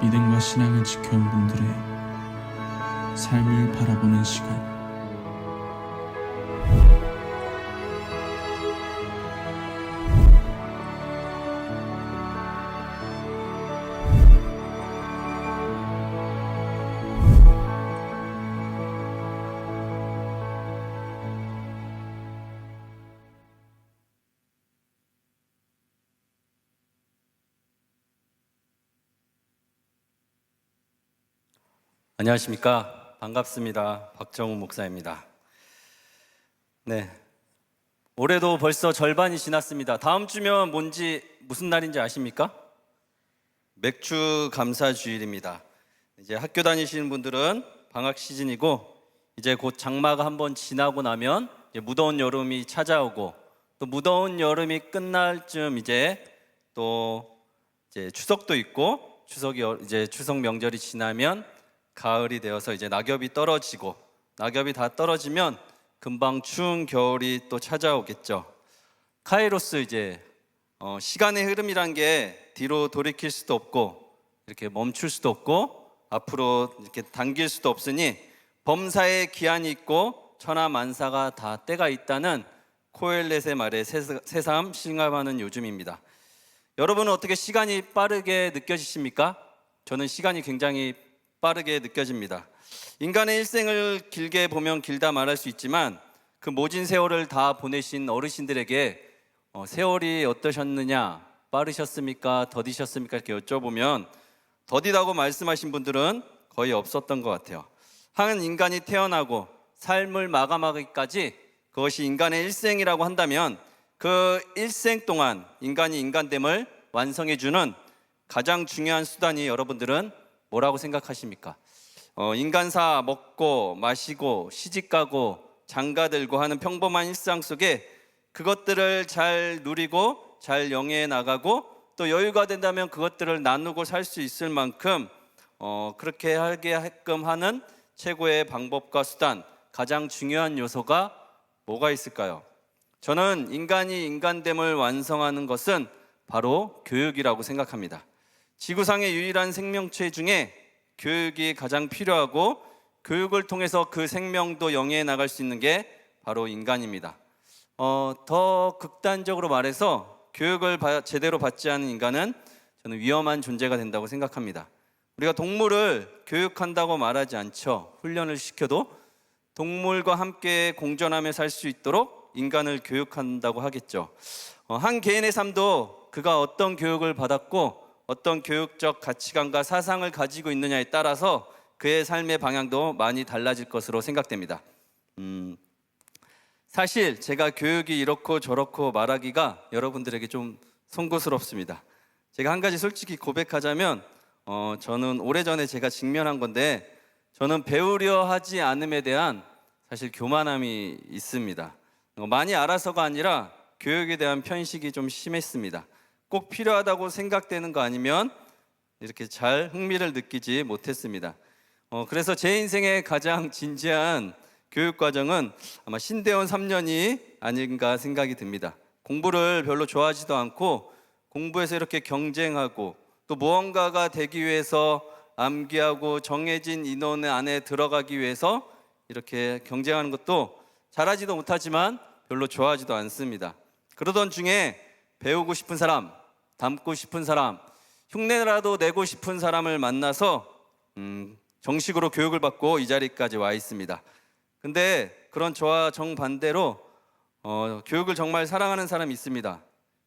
믿음과 신앙을 지켜온 분들의 삶을 바라보는 시간. 안녕하십니까. 반갑습니다. 박정우 목사입니다. 네, 올해도 벌써 절반이 지났습니다. 다음 주면 무슨 날인지 아십니까? 맥주 감사 주일입니다. 이제 학교 다니시는 분들은 방학 시즌이고, 이제 곧 장마가 한번 지나고 나면 이제 무더운 여름이 찾아오고, 또 무더운 여름이 끝날 쯤 이제 추석도 있고, 추석 명절이 지나면 가을이 되어서 이제 낙엽이 떨어지고, 낙엽이 다 떨어지면 금방 추운 겨울이 또 찾아오겠죠. 카이로스, 시간의 흐름이란 게 뒤로 돌이킬 수도 없고 이렇게 멈출 수도 없고 앞으로 이렇게 당길 수도 없으니 범사에 기한이 있고 천하만사가 다 때가 있다는 코엘렛의 말에 새삼 실감하는 요즘입니다. 여러분은 어떻게 시간이 빠르게 느껴지십니까? 저는 시간이 굉장히 빠르게 느껴집니다. 인간의 일생을 길게 보면 길다 말할 수 있지만, 그 모진 세월을 다 보내신 어르신들에게 세월이 어떠셨느냐, 빠르셨습니까, 더디셨습니까 이렇게 여쭤보면 더디다고 말씀하신 분들은 거의 없었던 것 같아요. 한 인간이 태어나고 삶을 마감하기까지 그것이 인간의 일생이라고 한다면, 그 일생 동안 인간이 인간됨을 완성해주는 가장 중요한 수단이 여러분들은 뭐라고 생각하십니까? 인간사 먹고 마시고 시집가고 장가들고 하는 평범한 일상 속에 그것들을 잘 누리고 잘 영위해 나가고, 또 여유가 된다면 그것들을 나누고 살 수 있을 만큼 그렇게 하게끔 하는 최고의 방법과 수단, 가장 중요한 요소가 뭐가 있을까요? 저는 인간이 인간됨을 완성하는 것은 바로 교육이라고 생각합니다. 지구상의 유일한 생명체 중에 교육이 가장 필요하고, 교육을 통해서 그 생명도 영위해 나갈 수 있는 게 바로 인간입니다. 더 극단적으로 말해서 교육을 제대로 받지 않은 인간은 저는 위험한 존재가 된다고 생각합니다. 우리가 동물을 교육한다고 말하지 않죠. 훈련을 시켜도 동물과 함께 공존하며 살 수 있도록 인간을 교육한다고 하겠죠. 한 개인의 삶도 그가 어떤 교육을 받았고 어떤 교육적 가치관과 사상을 가지고 있느냐에 따라서 그의 삶의 방향도 많이 달라질 것으로 생각됩니다. 사실 제가 교육이 이렇고 저렇고 말하기가 여러분들에게 좀 송구스럽습니다. 제가 한 가지 솔직히 고백하자면, 저는 오래전에 제가 직면한 건데, 저는 배우려 하지 않음에 대한 사실 교만함이 있습니다. 많이 알아서가 아니라 교육에 대한 편식이 좀 심했습니다. 꼭 필요하다고 생각되는 거 아니면 이렇게 잘 흥미를 느끼지 못했습니다. 그래서 제 인생의 가장 진지한 교육 과정은 아마 신대원 3년이 아닌가 생각이 듭니다. 공부를 별로 좋아하지도 않고 공부에서 이렇게 경쟁하고 또 무언가가 되기 위해서 암기하고 정해진 인원 안에 들어가기 위해서 이렇게 경쟁하는 것도 잘하지도 못하지만 별로 좋아하지도 않습니다. 그러던 중에 배우고 싶은 사람, 닮고 싶은 사람, 흉내라도 내고 싶은 사람을 만나서 정식으로 교육을 받고 이 자리까지 와 있습니다. 근데 그런 저와 정반대로 교육을 정말 사랑하는 사람이 있습니다.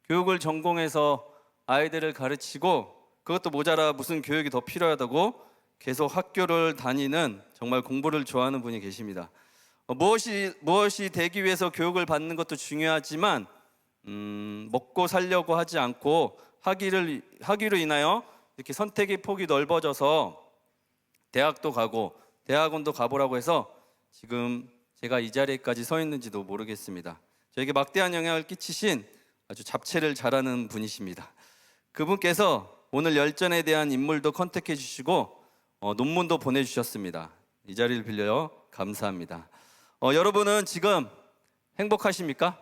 교육을 전공해서 아이들을 가르치고 그것도 모자라 무슨 교육이 더 필요하다고 계속 학교를 다니는, 정말 공부를 좋아하는 분이 계십니다. 무엇이 되기 위해서 교육을 받는 것도 중요하지만 먹고 살려고 하지 않고 하기로 인하여 이렇게 선택의 폭이 넓어져서 대학도 가고 대학원도 가보라고 해서 지금 제가 이 자리에까지 서 있는지도 모르겠습니다. 저에게 막대한 영향을 끼치신 아주 잡채를 잘하는 분이십니다. 그분께서 오늘 열전에 대한 인물도 컨택해 주시고 논문도 보내주셨습니다. 이 자리를 빌려 감사합니다. 여러분은 지금 행복하십니까?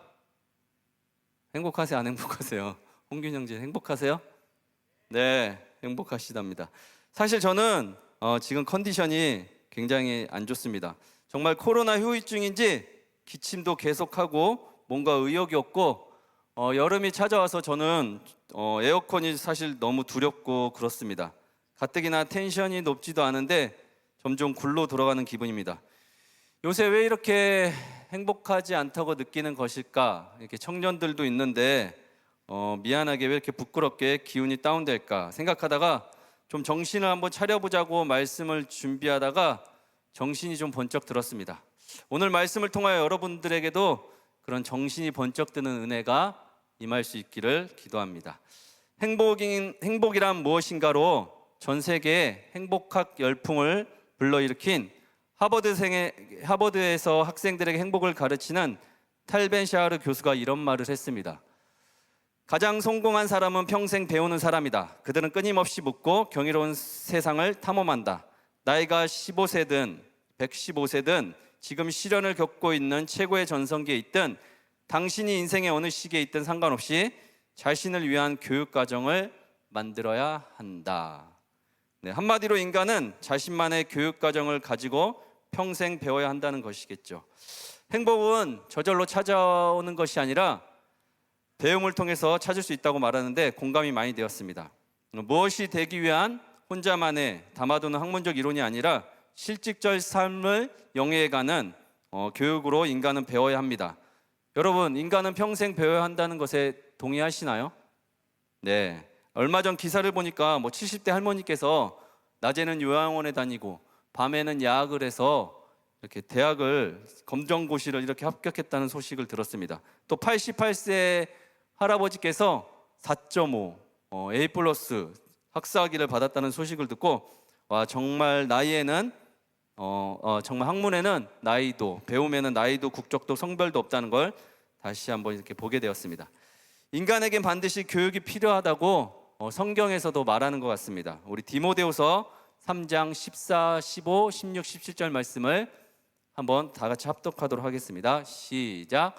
행복하세요? 안 행복하세요? 홍균 형제 행복하세요? 네, 행복하시답니다. 사실 저는 지금 컨디션이 굉장히 안 좋습니다. 정말 코로나 후유증인지 기침도 계속하고 뭔가 의욕이 없고 여름이 찾아와서 저는 에어컨이 사실 너무 두렵고 그렇습니다. 가뜩이나 텐션이 높지도 않은데 점점 굴러 돌아가는 기분입니다. 요새 왜 이렇게 행복하지 않다고 느끼는 것일까? 이렇게 청년들도 있는데 미안하게 왜 이렇게 부끄럽게 기운이 다운될까 생각하다가 좀 정신을 한번 차려보자고 말씀을 준비하다가 정신이 좀 번쩍 들었습니다. 오늘 말씀을 통하여 여러분들에게도 그런 정신이 번쩍 드는 은혜가 임할 수 있기를 기도합니다. 행복이란 무엇인가로 전 세계에 행복학 열풍을 불러일으킨 하버드에서 학생들에게 행복을 가르치는 탈 벤 샤흐르 교수가 이런 말을 했습니다. 가장 성공한 사람은 평생 배우는 사람이다. 그들은 끊임없이 묻고 경이로운 세상을 탐험한다. 나이가 15세든 115세든 지금 시련을 겪고 있는 최고의 전성기에 있든 당신이 인생의 어느 시기에 있든 상관없이 자신을 위한 교육 과정을 만들어야 한다. 네, 한마디로 인간은 자신만의 교육 과정을 가지고 평생 배워야 한다는 것이겠죠. 행복은 저절로 찾아오는 것이 아니라 배움을 통해서 찾을 수 있다고 말하는데 공감이 많이 되었습니다. 무엇이 되기 위한 혼자만의 담아두는 학문적 이론이 아니라 실직적 삶을 영위해가는 교육으로 인간은 배워야 합니다. 여러분, 인간은 평생 배워야 한다는 것에 동의하시나요? 네. 얼마 전 기사를 보니까 70대 할머니께서 낮에는 요양원에 다니고 밤에는 야학을 해서 이렇게 대학을 검정고시를 이렇게 합격했다는 소식을 들었습니다. 또 88세 할아버지께서 4.5 A+ 학사학위를 받았다는 소식을 듣고 와, 정말 나이에는 정말 학문에는 나이도, 배움에는 나이도, 국적도, 성별도 없다는 걸 다시 한번 이렇게 보게 되었습니다. 인간에겐 반드시 교육이 필요하다고 성경에서도 말하는 것 같습니다. 우리 디모데후서 3장 14, 15, 16, 17절 말씀을 한번 다 같이 합독하도록 하겠습니다. 시작.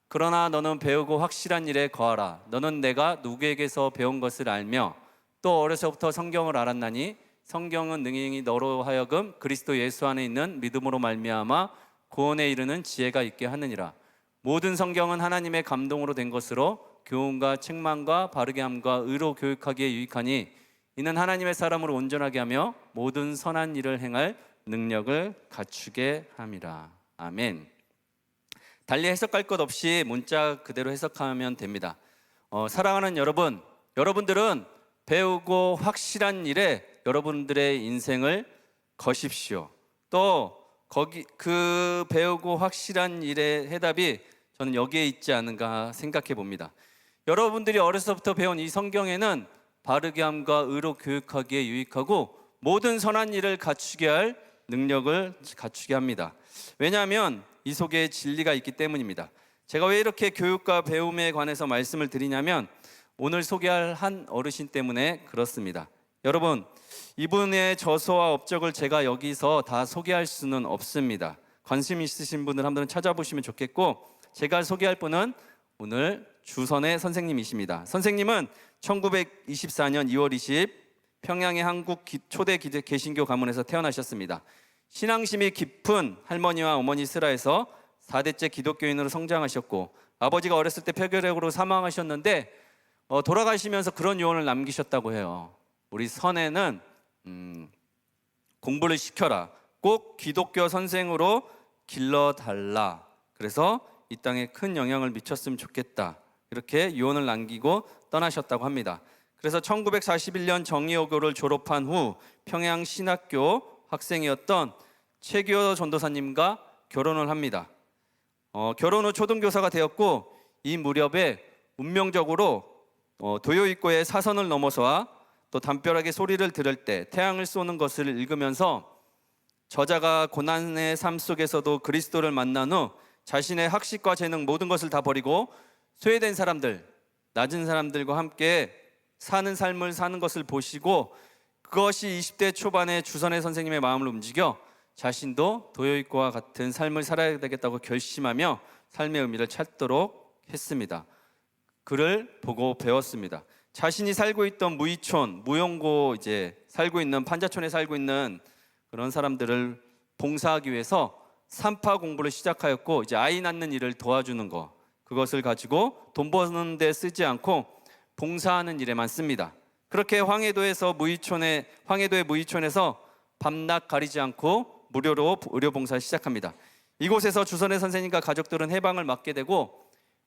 그러나 너는 배우고 확실한 일에 거하라. 너는 내가 누구에게서 배운 것을 알며 또 어려서부터 성경을 알았나니 성경은 능히 너로 하여금 그리스도 예수 안에 있는 믿음으로 말미암아 구원에 이르는 지혜가 있게 하느니라. 모든 성경은 하나님의 감동으로 된 것으로 교훈과 책망과 바르게 함과 의로 교육하기에 유익하니 이는 하나님의 사람으로 온전하게 하며 모든 선한 일을 행할 능력을 갖추게 함이라. 아멘. 달리 해석할 것 없이 문자 그대로 해석하면 됩니다. 사랑하는 여러분, 여러분들은 배우고 확실한 일에 여러분들의 인생을 거십시오. 또 그 배우고 확실한 일의 해답이 저는 여기에 있지 않은가 생각해 봅니다. 여러분들이 어려서부터 배운 이 성경에는 바르게 함과 의로 교육하기에 유익하고 모든 선한 일을 갖추게 할 능력을 갖추게 합니다. 왜냐하면 이 속에 진리가 있기 때문입니다. 제가 왜 이렇게 교육과 배움에 관해서 말씀을 드리냐면 오늘 소개할 한 어르신 때문에 그렇습니다. 여러분, 이분의 저서와 업적을 제가 여기서 다 소개할 수는 없습니다. 관심 있으신 분들 한번 찾아보시면 좋겠고, 제가 소개할 분은 오늘 주선의 선생님이십니다. 선생님은 1924년 2월 20일 평양의 한국 초대 개신교 가문에서 태어나셨습니다. 신앙심이 깊은 할머니와 어머니 슬하에서 4대째 기독교인으로 성장하셨고, 아버지가 어렸을 때 폐결핵으로 사망하셨는데 돌아가시면서 그런 유언을 남기셨다고 해요. 우리 선에는 공부를 시켜라. 꼭 기독교 선생으로 길러달라. 그래서 이 땅에 큰 영향을 미쳤으면 좋겠다. 이렇게 유언을 남기고 떠나셨다고 합니다. 그래서 1941년 정의여고를 졸업한 후 평양 신학교 학생이었던 최규호 전도사님과 결혼을 합니다. 결혼 후 초등교사가 되었고 이 무렵에 운명적으로 도요이코의 사선을 넘어서와 또 담벼락의 소리를 들을 때 태양을 쏘는 것을 읽으면서 저자가 고난의 삶 속에서도 그리스도를 만난 후 자신의 학식과 재능 모든 것을 다 버리고 소외된 사람들, 낮은 사람들과 함께 사는 삶을 사는 것을 보시고 그것이 20대 초반에 주선의 선생님의 마음을 움직여 자신도 도요이코와 같은 삶을 살아야 되겠다고 결심하며 삶의 의미를 찾도록 했습니다. 그를 보고 배웠습니다. 자신이 살고 있던 무이촌, 무용고 이제 살고 있는 판자촌에 살고 있는 그런 사람들을 봉사하기 위해서 산파 공부를 시작하였고, 이제 아이 낳는 일을 도와주는 거, 그것을 가지고 돈 버는 데 쓰지 않고 봉사하는 일에만 씁니다. 그렇게 황해도의 무이촌에서 밤낮 가리지 않고 무료로 의료 봉사를 시작합니다. 이곳에서 주선의 선생님과 가족들은 해방을 맞게 되고,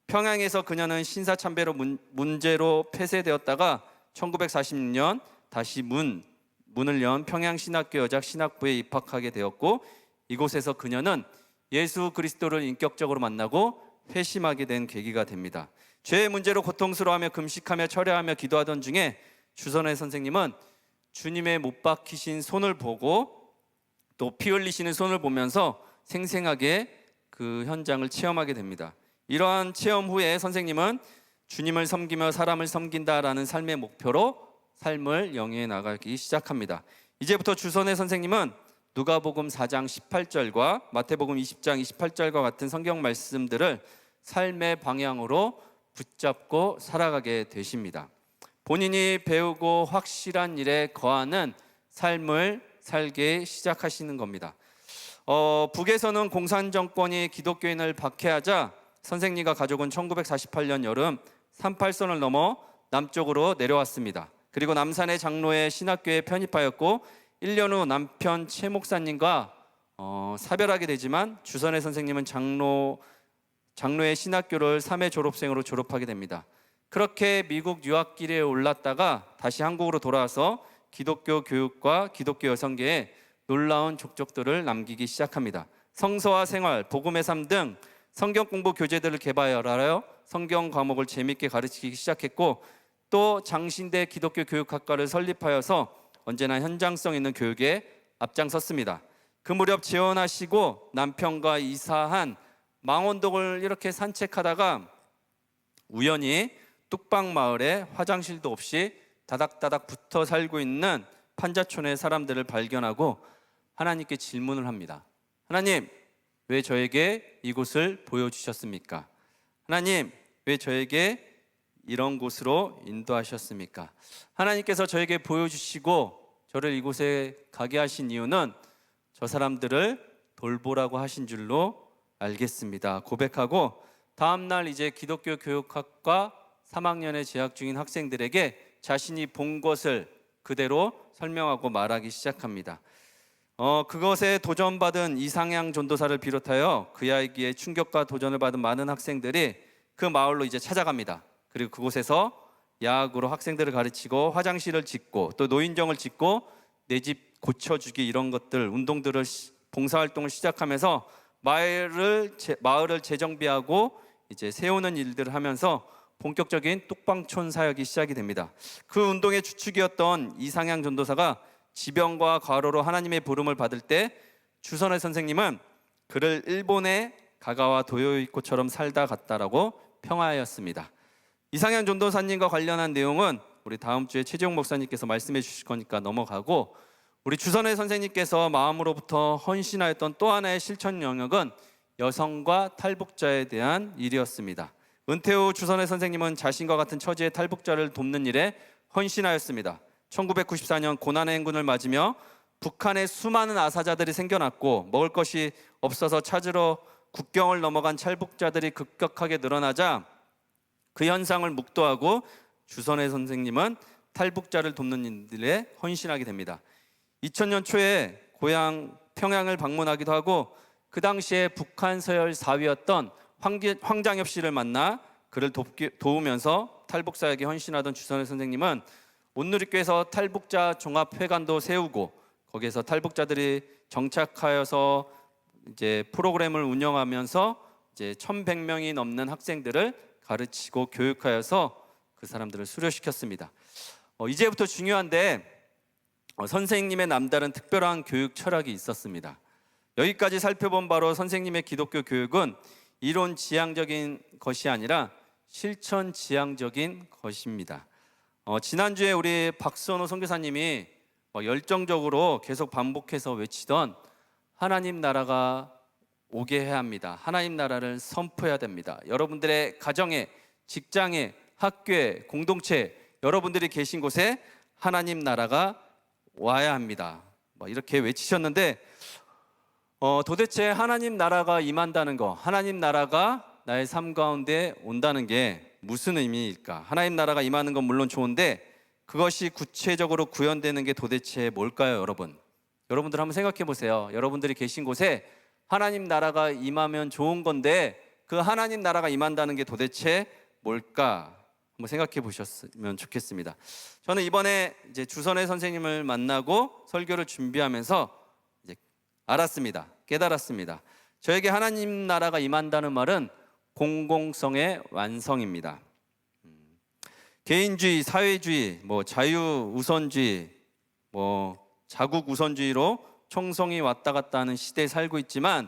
평양에서 그녀는 신사참배로 문제로 폐쇄되었다가 1946년 다시 문을 연 평양신학교 여자신학부에 입학하게 되었고, 이곳에서 그녀는 예수 그리스도를 인격적으로 만나고 회심하게 된 계기가 됩니다. 죄의 문제로 고통스러워하며 금식하며 철야하며 기도하던 중에 주선의 선생님은 주님의 못 박히신 손을 보고 또 피 흘리시는 손을 보면서 생생하게 그 현장을 체험하게 됩니다. 이러한 체험 후에 선생님은 주님을 섬기며 사람을 섬긴다라는 삶의 목표로 삶을 영위해 나가기 시작합니다. 이제부터 주선의 선생님은 누가복음 4장 18절과 마태복음 20장 28절과 같은 성경 말씀들을 삶의 방향으로 붙잡고 살아가게 되십니다. 본인이 배우고 확실한 일에 거하는 삶을 살게 시작하시는 겁니다. 북에서는 공산정권이 기독교인을 박해하자 선생님과 가족은 1948년 여름 38선을 넘어 남쪽으로 내려왔습니다. 그리고 남산의 장로의 신학교에 편입하였고 1년 후 남편 최 목사님과 사별하게 되지만 주선의 선생님은 장로의 신학교를 3회 졸업생으로 졸업하게 됩니다. 그렇게 미국 유학길에 올랐다가 다시 한국으로 돌아와서 기독교 교육과 기독교 여성계에 놀라운 족적들을 남기기 시작합니다. 성서와 생활, 복음의 삶 등 성경 공부 교재들을 개발하여 성경 과목을 재미있게 가르치기 시작했고, 또 장신대 기독교 교육학과를 설립하여서 언제나 현장성 있는 교육에 앞장섰습니다. 그 무렵 재혼하시고 남편과 이사한 망원동을 이렇게 산책하다가 우연히 뚝방 마을에 화장실도 없이 다닥다닥 붙어 살고 있는 판자촌의 사람들을 발견하고 하나님께 질문을 합니다. 하나님, 왜 저에게 이곳을 보여주셨습니까? 하나님, 왜 저에게 이런 곳으로 인도하셨습니까? 하나님께서 저에게 보여주시고 저를 이곳에 가게 하신 이유는 저 사람들을 돌보라고 하신 줄로 알겠습니다. 고백하고 다음날 이제 기독교 교육학과 3학년에 재학 중인 학생들에게 자신이 본 것을 그대로 설명하고 말하기 시작합니다. 그것에 도전받은 이상향 전도사를 비롯하여 그 이야기에 충격과 도전을 받은 많은 학생들이 그 마을로 이제 찾아갑니다. 그리고 그곳에서 야학으로 학생들을 가르치고 화장실을 짓고 또 노인정을 짓고 내 집 고쳐주기 이런 것들 운동들을 봉사활동을 시작하면서 마을을 재정비하고 이제 세우는 일들을 하면서 본격적인 뚝방촌 사역이 시작이 됩니다. 그 운동의 주축이었던 이상향 전도사가 지병과 과로로 하나님의 부름을 받을 때 주선의 선생님은 그를 일본의 가가와 도요이코처럼 살다 갔다라고 평하였습니다. 이상향 전도사님과 관련한 내용은 우리 다음 주에 최재용 목사님께서 말씀해 주실 거니까 넘어가고, 우리 주선의 선생님께서 마음으로부터 헌신하였던 또 하나의 실천 영역은 여성과 탈북자에 대한 일이었습니다. 은퇴 후 주선의 선생님은 자신과 같은 처지의 탈북자를 돕는 일에 헌신하였습니다. 1994년 고난의 행군을 맞으며 북한에 수많은 아사자들이 생겨났고 먹을 것이 없어서 찾으러 국경을 넘어간 탈북자들이 급격하게 늘어나자 그 현상을 목도하고 주선의 선생님은 탈북자를 돕는 일에 헌신하게 됩니다. 2000년 초에 고향 평양을 방문하기도 하고 그 당시에 북한 서열 4위였던 황장엽 씨를 만나 그를 도우면서 탈북 사역에 헌신하던 주선의 선생님은 온누리교에서 탈북자 종합회관도 세우고 거기에서 탈북자들이 정착하여서 이제 프로그램을 운영하면서 이제 1,100명이 넘는 학생들을 가르치고 교육하여서 그 사람들을 수료시켰습니다. 이제부터 중요한데 선생님의 남다른 특별한 교육 철학이 있었습니다. 여기까지 살펴본 바로 선생님의 기독교 교육은 이론 지향적인 것이 아니라 실천 지향적인 것입니다. 지난주에 우리 박선호 선교사님이 열정적으로 계속 반복해서 외치던 하나님 나라가 오게 해야 합니다. 하나님 나라를 선포해야 됩니다. 여러분들의 가정에, 직장에, 학교에, 공동체 여러분들이 계신 곳에 하나님 나라가 와야 합니다. 이렇게 외치셨는데 도대체 하나님 나라가 임한다는 거, 하나님 나라가 나의 삶 가운데 온다는 게 무슨 의미일까? 하나님 나라가 임하는 건 물론 좋은데 그것이 구체적으로 구현되는 게 도대체 뭘까요, 여러분? 여러분들 한번 생각해 보세요. 여러분들이 계신 곳에 하나님 나라가 임하면 좋은 건데 그 하나님 나라가 임한다는 게 도대체 뭘까? 한번 생각해 보셨으면 좋겠습니다. 저는 이번에 이제 주선의 선생님을 만나고 설교를 준비하면서 이제 알았습니다. 깨달았습니다. 저에게 하나님 나라가 임한다는 말은 공공성의 완성입니다. 개인주의, 사회주의, 자유우선주의, 자국우선주의로 총성이 왔다 갔다 하는 시대에 살고 있지만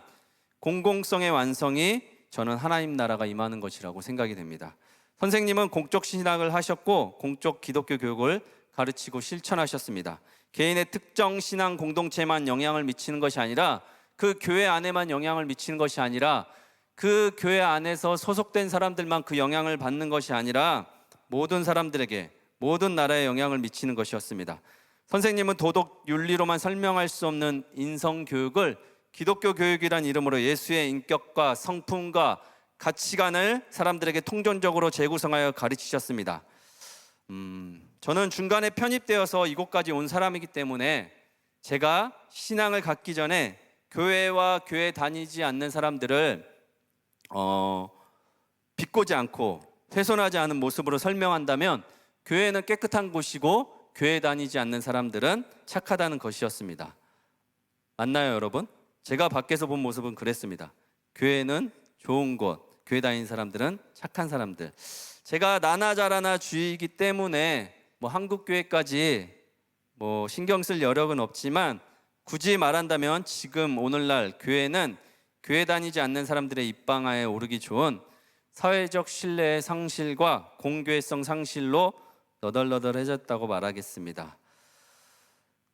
공공성의 완성이 저는 하나님 나라가 임하는 것이라고 생각이 됩니다. 선생님은 공적 신학을 하셨고 공적 기독교 교육을 가르치고 실천하셨습니다. 개인의 특정 신앙 공동체만 영향을 미치는 것이 아니라 그 교회 안에만 영향을 미치는 것이 아니라 그 교회 안에서 소속된 사람들만 그 영향을 받는 것이 아니라 모든 사람들에게, 모든 나라에 영향을 미치는 것이었습니다. 선생님은 도덕 윤리로만 설명할 수 없는 인성 교육을 기독교 교육이란 이름으로 예수의 인격과 성품과 가치관을 사람들에게 통전적으로 재구성하여 가르치셨습니다. 저는 중간에 편입되어서 이곳까지 온 사람이기 때문에 제가 신앙을 갖기 전에 교회와 교회 다니지 않는 사람들을 비꼬지 않고 훼손하지 않은 모습으로 설명한다면 교회는 깨끗한 곳이고 교회 다니지 않는 사람들은 착하다는 것이었습니다. 맞나요, 여러분? 제가 밖에서 본 모습은 그랬습니다. 교회는 좋은 곳, 교회 다니는 사람들은 착한 사람들. 제가 나나자라나 주의이기 때문에 한국 교회까지 신경 쓸 여력은 없지만 굳이 말한다면 지금 오늘날 교회는 교회 다니지 않는 사람들의 입방아에 오르기 좋은 사회적 신뢰의 상실과 공교회성 상실로 너덜너덜해졌다고 말하겠습니다.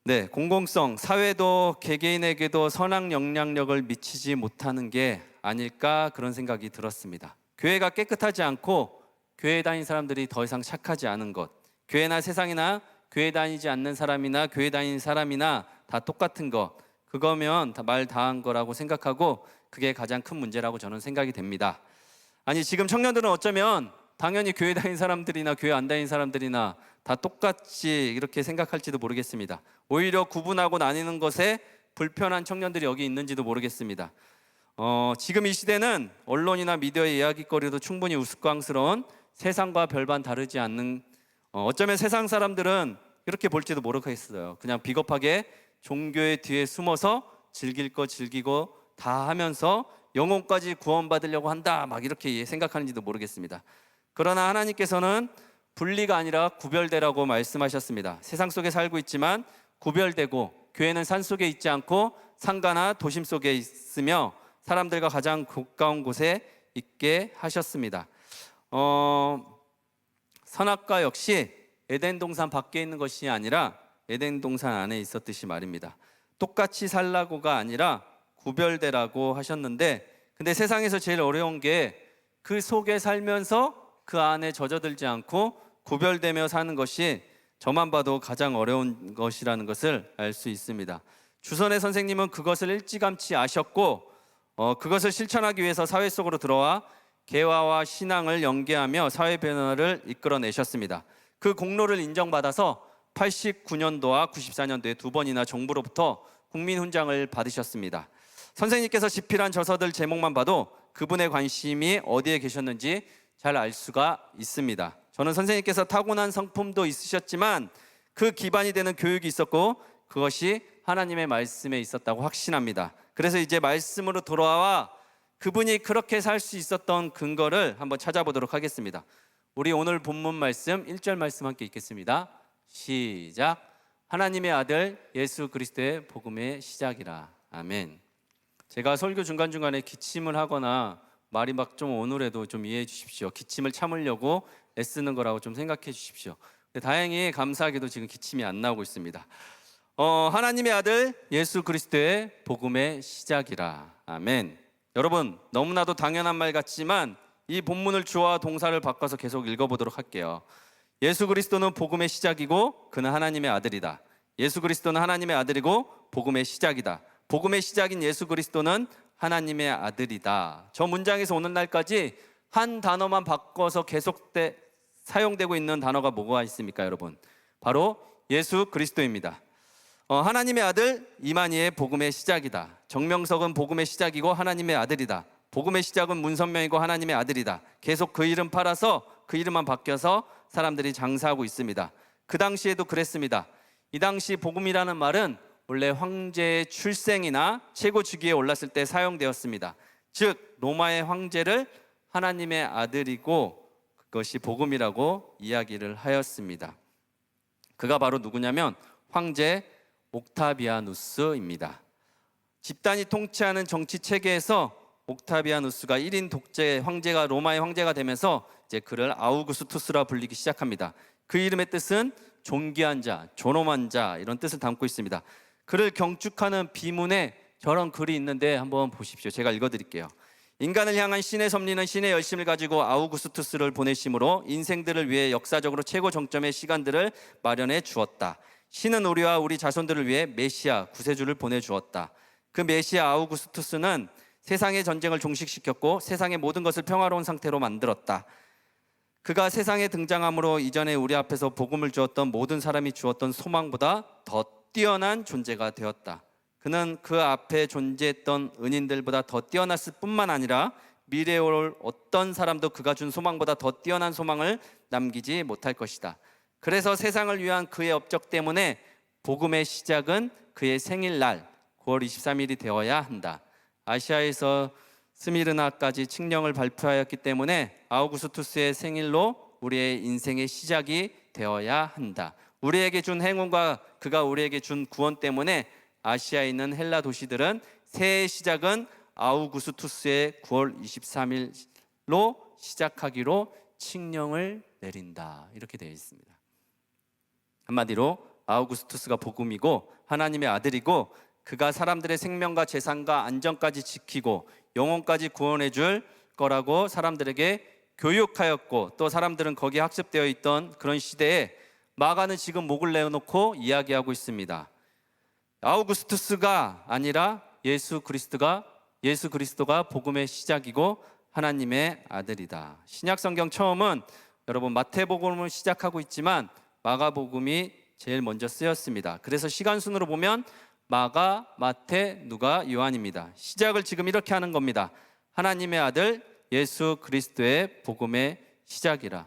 네, 공공성, 사회도 개개인에게도 선한 영향력을 미치지 못하는 게 아닐까 그런 생각이 들었습니다. 교회가 깨끗하지 않고 교회 다니는 사람들이 더 이상 착하지 않은 것, 교회나 세상이나 교회 다니지 않는 사람이나 교회 다니는 사람이나 다 똑같은 것, 그거면 다 말 다 한 거라고 생각하고 그게 가장 큰 문제라고 저는 생각이 됩니다. 아니, 지금 청년들은 어쩌면 당연히 교회 다니는 사람들이나 교회 안 다니는 사람들이나 다 똑같이 이렇게 생각할지도 모르겠습니다. 오히려 구분하고 나뉘는 것에 불편한 청년들이 여기 있는지도 모르겠습니다. 지금 이 시대는 언론이나 미디어의 이야기거리도 충분히 우스꽝스러운 세상과 별반 다르지 않는, 어쩌면 세상 사람들은 이렇게 볼지도 모르겠어요. 그냥 비겁하게 종교의 뒤에 숨어서 즐길 거 즐기고 다 하면서 영혼까지 구원받으려고 한다, 이렇게 생각하는지도 모르겠습니다. 그러나 하나님께서는 분리가 아니라 구별되라고 말씀하셨습니다. 세상 속에 살고 있지만 구별되고, 교회는 산 속에 있지 않고 상가나 도심 속에 있으며 사람들과 가장 가까운 곳에 있게 하셨습니다. 선악과 역시 에덴 동산 밖에 있는 것이 아니라 에덴 동산 안에 있었듯이 말입니다. 똑같이 살라고가 아니라 구별되라고 하셨는데, 근데 세상에서 제일 어려운 게 그 속에 살면서 그 안에 젖어들지 않고 구별되며 사는 것이 저만 봐도 가장 어려운 것이라는 것을 알 수 있습니다. 주선의 선생님은 그것을 일찌감치 아셨고 그것을 실천하기 위해서 사회 속으로 들어와 개화와 신앙을 연계하며 사회 변화를 이끌어내셨습니다. 그 공로를 인정받아서 89년도와 94년도에 두 번이나 정부로부터 국민훈장을 받으셨습니다. 선생님께서 집필한 저서들 제목만 봐도 그분의 관심이 어디에 계셨는지 잘 알 수가 있습니다. 저는 선생님께서 타고난 성품도 있으셨지만 그 기반이 되는 교육이 있었고 그것이 하나님의 말씀에 있었다고 확신합니다. 그래서 이제 말씀으로 돌아와 그분이 그렇게 살 수 있었던 근거를 한번 찾아보도록 하겠습니다. 우리 오늘 본문 말씀 1절 말씀 함께 읽겠습니다. 시작. 하나님의 아들 예수 그리스도의 복음의 시작이라. 아멘. 제가 설교 중간중간에 기침을 하거나 말이 좀 오늘에도 좀 이해해 주십시오. 기침을 참으려고 애쓰는 거라고 좀 생각해 주십시오. 근데 다행히 감사하게도 지금 기침이 안 나오고 있습니다. 하나님의 아들 예수 그리스도의 복음의 시작이라. 아멘. 여러분, 너무나도 당연한 말 같지만 이 본문을 주어와 동사를 바꿔서 계속 읽어보도록 할게요. 예수 그리스도는 복음의 시작이고 그는 하나님의 아들이다. 예수 그리스도는 하나님의 아들이고 복음의 시작이다. 복음의 시작인 예수 그리스도는 하나님의 아들이다. 저 문장에서 오늘날까지 한 단어만 바꿔서 계속 사용되고 있는 단어가 뭐가 있습니까, 여러분? 바로 예수 그리스도입니다. 하나님의 아들 이만희의 복음의 시작이다. 정명석은 복음의 시작이고 하나님의 아들이다. 복음의 시작은 문선명이고 하나님의 아들이다. 계속 그 이름 팔아서 그 이름만 바뀌어서 사람들이 장사하고 있습니다. 그 당시에도 그랬습니다. 이 당시 복음이라는 말은 원래 황제의 출생이나 최고 직위에 올랐을 때 사용되었습니다. 즉 로마의 황제를 하나님의 아들이고 그것이 복음이라고 이야기를 하였습니다. 그가 바로 누구냐면 황제 옥타비아누스입니다. 집단이 통치하는 정치 체계에서 옥타비아누스가 1인 독재 황제가 로마의 황제가 되면서 이제 그를 아우구스투스라 불리기 시작합니다. 그 이름의 뜻은 존귀한 자, 존엄한 자 이런 뜻을 담고 있습니다. 그를 경축하는 비문에 저런 글이 있는데 한번 보십시오. 제가 읽어드릴게요. 인간을 향한 신의 섭리는 신의 열심을 가지고 아우구스투스를 보내심으로 인생들을 위해 역사적으로 최고 정점의 시간들을 마련해 주었다. 신은 우리와 우리 자손들을 위해 메시아 구세주를 보내주었다. 그 메시아 아우구스투스는 세상의 전쟁을 종식시켰고 세상의 모든 것을 평화로운 상태로 만들었다. 그가 세상에 등장함으로 이전에 우리 앞에서 복음을 주었던 모든 사람이 주었던 소망보다 더 뛰어난 존재가 되었다. 그는 그 앞에 존재했던 은인들보다 더 뛰어났을 뿐만 아니라 미래에 올 어떤 사람도 그가 준 소망보다 더 뛰어난 소망을 남기지 못할 것이다. 그래서 세상을 위한 그의 업적 때문에 복음의 시작은 그의 생일날 9월 23일이 되어야 한다. 아시아에서 스미르나까지 칙령을 발표하였기 때문에 아우구스투스의 생일로 우리의 인생의 시작이 되어야 한다. 우리에게 준 행운과 그가 우리에게 준 구원 때문에 아시아에 있는 헬라 도시들은 새해의 시작은 아우구스투스의 9월 23일로 시작하기로 칙령을 내린다. 이렇게 되어 있습니다. 한마디로 아우구스투스가 복음이고 하나님의 아들이고 그가 사람들의 생명과 재산과 안전까지 지키고 영혼까지 구원해 줄 거라고 사람들에게 교육하였고 또 사람들은 거기에 학습되어 있던 그런 시대에 마가는 지금 목을 내어놓고 이야기하고 있습니다. 아우구스투스가 아니라 예수 그리스도가 복음의 시작이고 하나님의 아들이다. 신약 성경 처음은 여러분 마태복음을 시작하고 있지만 마가복음이 제일 먼저 쓰였습니다. 그래서 시간 순으로 보면 마가, 마태, 누가, 요한입니다. 시작을 지금 이렇게 하는 겁니다. 하나님의 아들 예수 그리스도의 복음의 시작이라.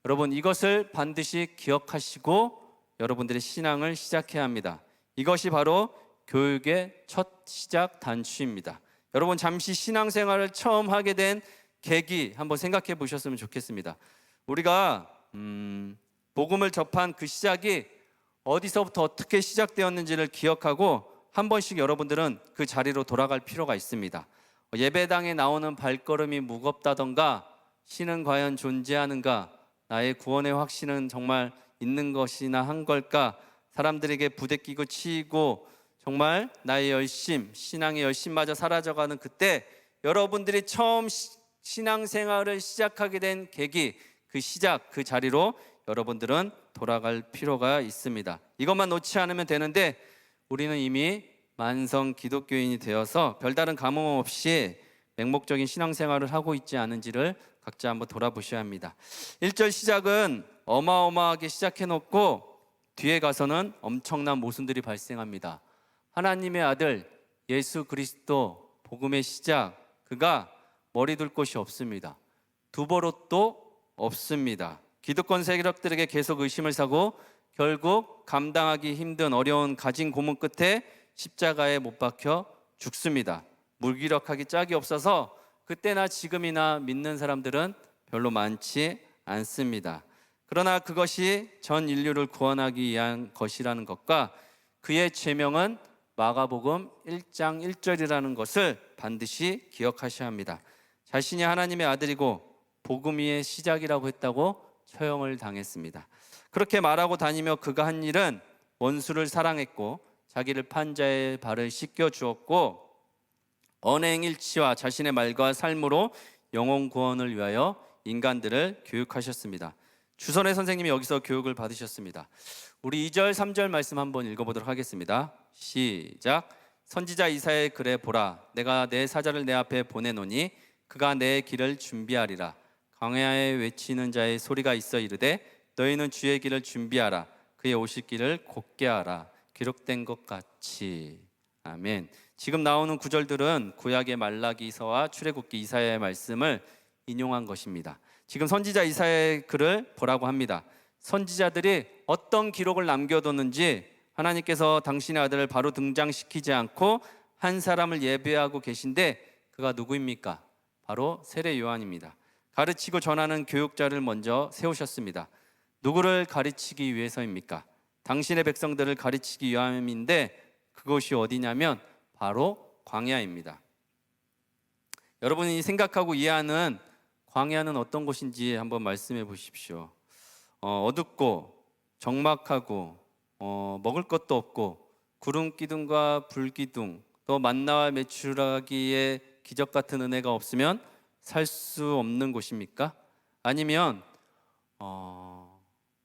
여러분 이것을 반드시 기억하시고 여러분들의 신앙을 시작해야 합니다. 이것이 바로 교육의 첫 시작 단추입니다. 여러분 잠시 신앙생활을 처음 하게 된 계기 한번 생각해 보셨으면 좋겠습니다. 우리가 복음을 접한 그 시작이 어디서부터 어떻게 시작되었는지를 기억하고 한 번씩 여러분들은 그 자리로 돌아갈 필요가 있습니다. 예배당에 나오는 발걸음이 무겁다던가 신은 과연 존재하는가, 나의 구원의 확신은 정말 있는 것이나 한 걸까, 사람들에게 부대끼고 치이고 정말 나의 열심, 신앙의 열심마저 사라져가는 그때 여러분들이 처음 신앙생활을 시작하게 된 계기, 그 시작, 그 자리로 여러분들은 돌아갈 필요가 있습니다. 이것만 놓지 않으면 되는데 우리는 이미 만성 기독교인이 되어서 별다른 감흥 없이 맹목적인 신앙생활을 하고 있지 않은지를 각자 한번 돌아보셔야 합니다. 1절 시작은 어마어마하게 시작해놓고 뒤에 가서는 엄청난 모순들이 발생합니다. 하나님의 아들 예수 그리스도 복음의 시작, 그가 머리 둘 곳이 없습니다. 두버릇도 없습니다. 기득권 세력들에게 계속 의심을 사고 결국 감당하기 힘든 어려운 가진 고문 끝에 십자가에 못 박혀 죽습니다. 무기력하기 짝이 없어서 그때나 지금이나 믿는 사람들은 별로 많지 않습니다. 그러나 그것이 전 인류를 구원하기 위한 것이라는 것과 그의 제명은 마가복음 1장 1절이라는 것을 반드시 기억하셔야 합니다. 자신이 하나님의 아들이고 복음의 시작이라고 했다고 처형을 당했습니다. 그렇게 말하고 다니며 그가 한 일은 원수를 사랑했고 자기를 판 자의 발을 씻겨 주었고 언행일치와 자신의 말과 삶으로 영혼 구원을 위하여 인간들을 교육하셨습니다. 주선의 선생님이 여기서 교육을 받으셨습니다. 우리 2절, 3절 말씀 한번 읽어보도록 하겠습니다. 시작. 선지자 이사야의 글에 보라, 내가 내 사자를 내 앞에 보내노니 그가 내 길을 준비하리라. 광야에 외치는 자의 소리가 있어 이르되 너희는 주의 길을 준비하라. 그의 오실 길을 곧게 하라. 기록된 것 같이. 아멘. 지금 나오는 구절들은 구약의 말라기서와 출애굽기 이사야의 말씀을 인용한 것입니다. 지금 선지자 이사야의 글을 보라고 합니다. 선지자들이 어떤 기록을 남겨뒀는지 하나님께서 당신의 아들을 바로 등장시키지 않고 한 사람을 예배하고 계신데 그가 누구입니까? 바로 세례 요한입니다. 가르치고 전하는 교육자를 먼저 세우셨습니다. 누구를 가르치기 위해서입니까? 당신의 백성들을 가르치기 위함인데 그것이 어디냐면 바로 광야입니다. 여러분이 생각하고 이해하는 광야는 어떤 곳인지 한번 말씀해 보십시오. 어둡고 적막하고 먹을 것도 없고 구름 기둥과 불 기둥 또 만나와 메추라기의 기적 같은 은혜가 없으면 살 수 없는 곳입니까? 아니면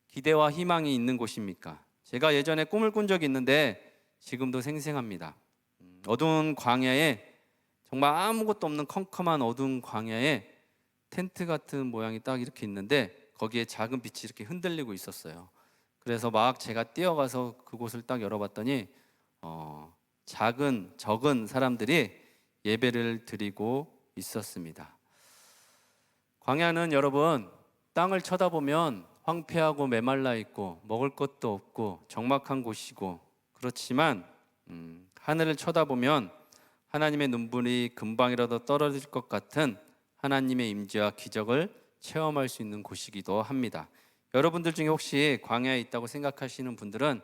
기대와 희망이 있는 곳입니까? 제가 예전에 꿈을 꾼 적이 있는데 지금도 생생합니다. 어두운 광야에 정말 아무것도 없는 컴컴한 어두운 광야에 텐트 같은 모양이 딱 이렇게 있는데 거기에 작은 빛이 이렇게 흔들리고 있었어요. 그래서 막 제가 뛰어가서 그곳을 딱 열어봤더니 적은 사람들이 예배를 드리고 있었습니다. 광야는 여러분 땅을 쳐다보면 황폐하고 메말라 있고 먹을 것도 없고 적막한 곳이고 그렇지만 하늘을 쳐다보면 하나님의 눈물이 금방이라도 떨어질 것 같은 하나님의 임재와 기적을 체험할 수 있는 곳이기도 합니다. 여러분들 중에 혹시 광야에 있다고 생각하시는 분들은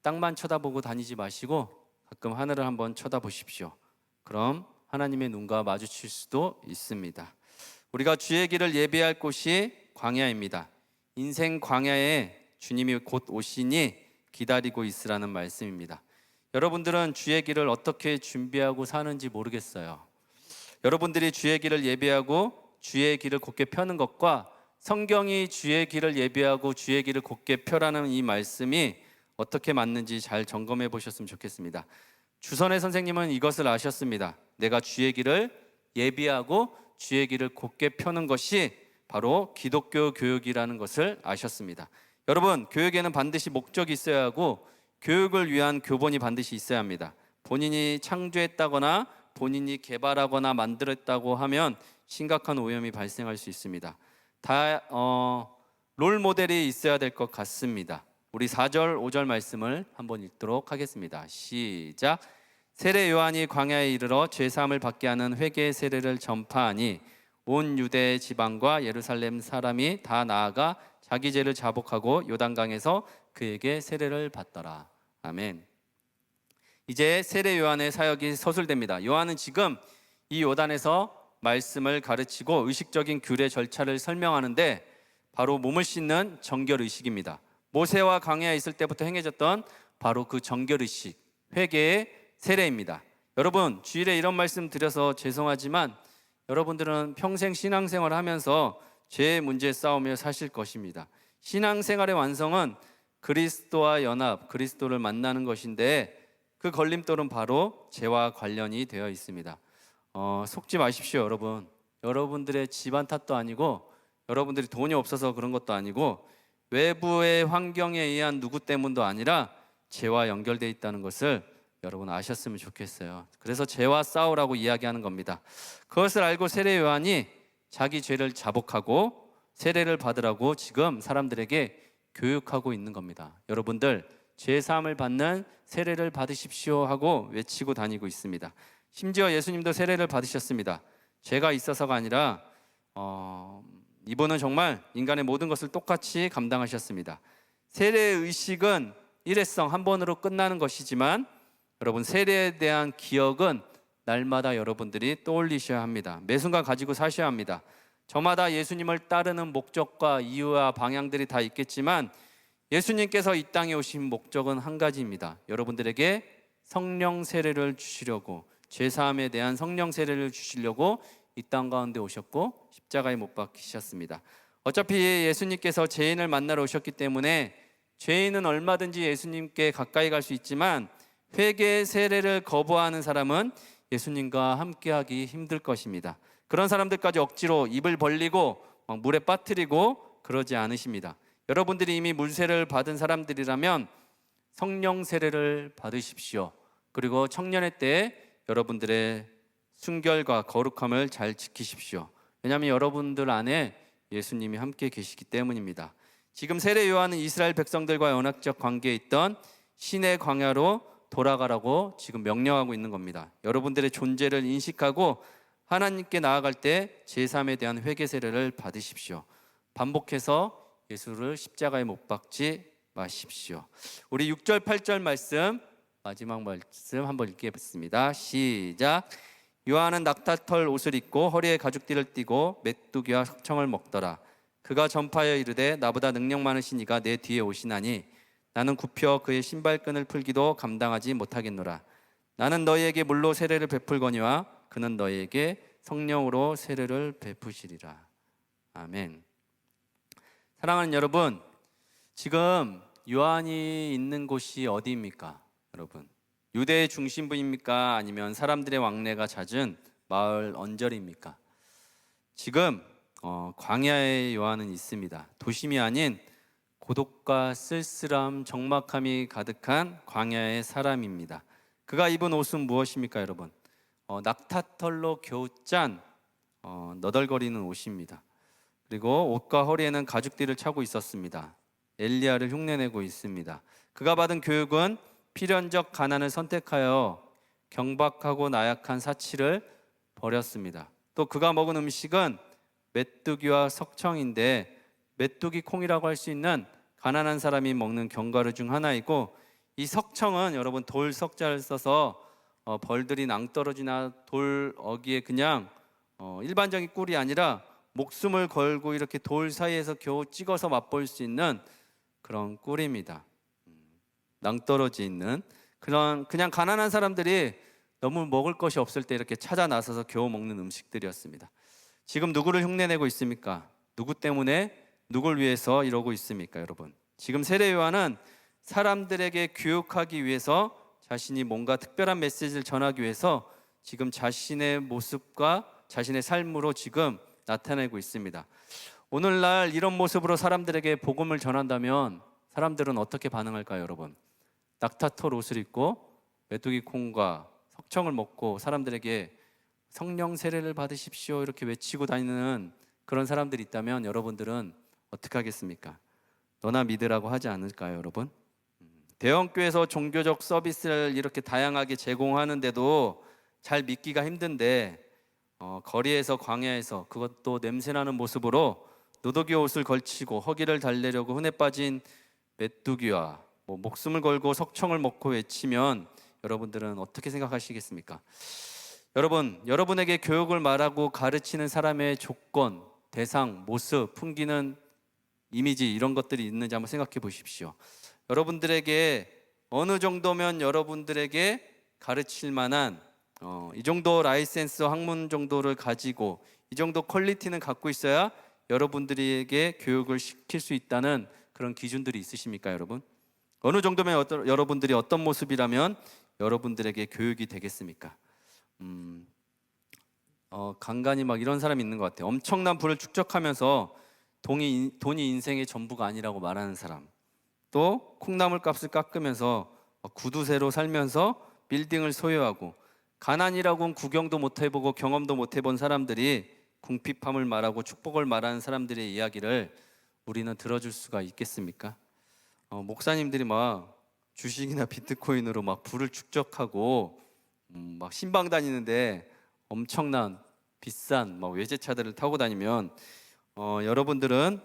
땅만 쳐다보고 다니지 마시고 가끔 하늘을 한번 쳐다보십시오. 그럼 하나님의 눈과 마주칠 수도 있습니다. 우리가 주의 길을 예배할 곳이 광야입니다. 인생 광야에 주님이 곧 오시니 기다리고 있으라는 말씀입니다. 여러분들은 주의 길을 어떻게 준비하고 사는지 모르겠어요. 여러분들이 주의 길을 예배하고 주의 길을 곧게 펴는 것과 성경이 주의 길을 예배하고 주의 길을 곧게 펴라는 이 말씀이 어떻게 맞는지 잘 점검해 보셨으면 좋겠습니다. 주선의 선생님은 이것을 아셨습니다. 내가 주의 길을 예배하고 주의 길을 곧게 펴는 것이 바로 기독교 교육이라는 것을 아셨습니다. 여러분, 교육에는 반드시 목적이 있어야 하고 교육을 위한 교본이 반드시 있어야 합니다. 본인이 창조했다거나 본인이 개발하거나 만들었다고 하면 심각한 오염이 발생할 수 있습니다. 롤 모델이 있어야 될 것 같습니다. 우리 4절, 5절 말씀을 한번 읽도록 하겠습니다. 시작. 세례 요한이 광야에 이르러 죄사함을 받게 하는 회개의 세례를 전파하니 온 유대 지방과 예루살렘 사람이 다 나아가 자기 죄를 자복하고 요단강에서 그에게 세례를 받더라. 아멘. 이제 세례 요한의 사역이 서술됩니다. 요한은 지금 이 요단에서 말씀을 가르치고 의식적인 규례 절차를 설명하는데 바로 몸을 씻는 정결의식입니다. 모세와 광야에 있을 때부터 행해졌던 바로 그 정결의식, 회개의 세례입니다. 여러분, 주일에 이런 말씀 드려서 죄송하지만 여러분들은 평생 신앙생활을 하면서 죄의 문제에 싸우며 사실 것입니다. 신앙생활의 완성은 그리스도와 연합, 그리스도를 만나는 것인데 그 걸림돌은 바로 죄와 관련이 되어 있습니다. 속지 마십시오, 여러분. 여러분들의 집안 탓도 아니고 여러분들이 돈이 없어서 그런 것도 아니고 외부의 환경에 의한 누구 때문도 아니라 죄와 연결되어 있다는 것을 여러분 아셨으면 좋겠어요. 그래서 죄와 싸우라고 이야기하는 겁니다. 그것을 알고 세례 요한이 자기 죄를 자복하고 세례를 받으라고 지금 사람들에게 교육하고 있는 겁니다. 여러분들 죄 사함을 받는 세례를 받으십시오 하고 외치고 다니고 있습니다. 심지어 예수님도 세례를 받으셨습니다. 죄가 있어서가 아니라 이분은 정말 인간의 모든 것을 똑같이 감당하셨습니다. 세례의 의식은 일회성 한 번으로 끝나는 것이지만 여러분, 세례에 대한 기억은 날마다 여러분들이 떠올리셔야 합니다. 매 순간 가지고 사셔야 합니다. 저마다 예수님을 따르는 목적과 이유와 방향들이 다 있겠지만 예수님께서 이 땅에 오신 목적은 한 가지입니다. 여러분들에게 성령 세례를 주시려고, 죄사함에 대한 성령 세례를 주시려고 이 땅 가운데 오셨고 십자가에 못 박히셨습니다. 어차피 예수님께서 죄인을 만나러 오셨기 때문에 죄인은 얼마든지 예수님께 가까이 갈 수 있지만 회개의 세례를 거부하는 사람은 예수님과 함께하기 힘들 것입니다. 그런 사람들까지 억지로 입을 벌리고 막 물에 빠뜨리고 그러지 않으십니다. 여러분들이 이미 물세례를 받은 사람들이라면 성령 세례를 받으십시오. 그리고 청년의 때에 여러분들의 순결과 거룩함을 잘 지키십시오. 왜냐하면 여러분들 안에 예수님이 함께 계시기 때문입니다. 지금 세례 요한은 이스라엘 백성들과의 언약적 관계에 있던 신의 광야로 돌아가라고 지금 명령하고 있는 겁니다. 여러분들의 존재를 인식하고 하나님께 나아갈 때 제3에 대한 회개 세례를 받으십시오. 반복해서 예수를 십자가에 못 박지 마십시오. 우리 6절 8절 말씀, 마지막 말씀 한번 읽겠습니다. 시작. 요한은 낙타털 옷을 입고 허리에 가죽띠를 띠고 메뚜기와 석청을 먹더라. 그가 전파하여 이르되 나보다 능력 많으신 이가 내 뒤에 오시나니 나는 굽혀 그의 신발끈을 풀기도 감당하지 못하겠노라. 나는 너희에게 물로 세례를 베풀거니와 그는 너희에게 성령으로 세례를 베푸시리라. 아멘. 사랑하는 여러분, 지금 요한이 있는 곳이 어디입니까? 여러분, 유대의 중심부입니까? 아니면 사람들의 왕래가 잦은 마을 언저리입니까? 지금 광야에 요한은 있습니다. 도심이 아닌 고독과 쓸쓸함, 적막함이 가득한 광야의 사람입니다. 그가 입은 옷은 무엇입니까, 여러분? 낙타털로 겨우 짠 너덜거리는 옷입니다. 그리고 옷과 허리에는 가죽띠를 차고 있었습니다. 엘리야를 흉내내고 있습니다. 그가 받은 교육은 필연적 가난을 선택하여 경박하고 나약한 사치를 버렸습니다. 또 그가 먹은 음식은 메뚜기와 석청인데 메뚜기 콩이라고 할 수 있는 가난한 사람이 먹는 견과류 중 하나이고, 이 석청은 여러분 돌 석자를 써서 벌들이 낭떠러지나 돌 어기에 그냥 일반적인 꿀이 아니라 목숨을 걸고 이렇게 돌 사이에서 겨우 찍어서 맛볼 수 있는 그런 꿀입니다. 낭떠러지 있는 그런 그냥 가난한 사람들이 너무 먹을 것이 없을 때 이렇게 찾아 나서서 겨우 먹는 음식들이었습니다. 지금 누구를 흉내내고 있습니까? 누구 때문에, 누굴 위해서 이러고 있습니까, 여러분? 지금 세례 요한은 사람들에게 교육하기 위해서, 자신이 뭔가 특별한 메시지를 전하기 위해서 지금 자신의 모습과 자신의 삶으로 지금 나타내고 있습니다. 오늘날 이런 모습으로 사람들에게 복음을 전한다면 사람들은 어떻게 반응할까요, 여러분? 낙타털 옷을 입고 메뚜기 콩과 석청을 먹고 사람들에게 성령 세례를 받으십시오 이렇게 외치고 다니는 그런 사람들이 있다면 여러분들은 어떻게 하겠습니까? 너나 믿으라고 하지 않을까요, 여러분? 대형교회에서 종교적 서비스를 이렇게 다양하게 제공하는데도 잘 믿기가 힘든데 거리에서, 광야에서, 그것도 냄새나는 모습으로 노도기 옷을 걸치고 허기를 달래려고 흔해 빠진 메뚜기와 목숨을 걸고 석청을 먹고 외치면 여러분들은 어떻게 생각하시겠습니까? 여러분, 여러분에게 교육을 말하고 가르치는 사람의 조건, 대상, 모습, 풍기는 이미지, 이런 것들이 있는지 한번 생각해 보십시오. 여러분들에게 어느 정도면 여러분들에게 가르칠 만한 이 정도 라이센스 학문 정도를 가지고 이 정도 퀄리티는 갖고 있어야 여러분들에게 교육을 시킬 수 있다는 그런 기준들이 있으십니까, 여러분? 어느 정도면 여러분들이 어떤 모습이라면 여러분들에게 교육이 되겠습니까? 간간히 막 이런 사람이 있는 것 같아요. 엄청난 부를 축적하면서 돈이 인생의 전부가 아니라고 말하는 사람, 또 콩나물 값을 깎으면서 구두쇠로 살면서 빌딩을 소유하고, 가난이라고는 구경도 못 해보고 경험도 못 해본 사람들이 궁핍함을 말하고 축복을 말하는 사람들의 이야기를 우리는 들어줄 수가 있겠습니까? 목사님들이 막 주식이나 비트코인으로 막 부를 축적하고 막 신방 다니는데 엄청난 비싼 막 외제차들을 타고 다니면 여러분들은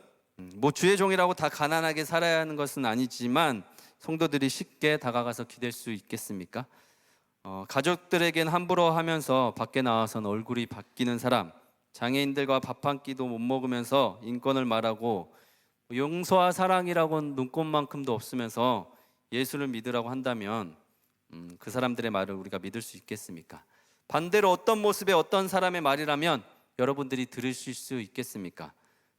뭐 주의 종이라고 다 가난하게 살아야 하는 것은 아니지만 성도들이 쉽게 다가가서 기댈 수 있겠습니까? 가족들에겐 함부로 하면서 밖에 나와서는 얼굴이 바뀌는 사람, 장애인들과 밥 한 끼도 못 먹으면서 인권을 말하고 용서와 사랑이라고는 눈꽃만큼도 없으면서 예수를 믿으라고 한다면 그 사람들의 말을 우리가 믿을 수 있겠습니까? 반대로 어떤 모습의 어떤 사람의 말이라면 여러분들이 들으실 수 있겠습니까?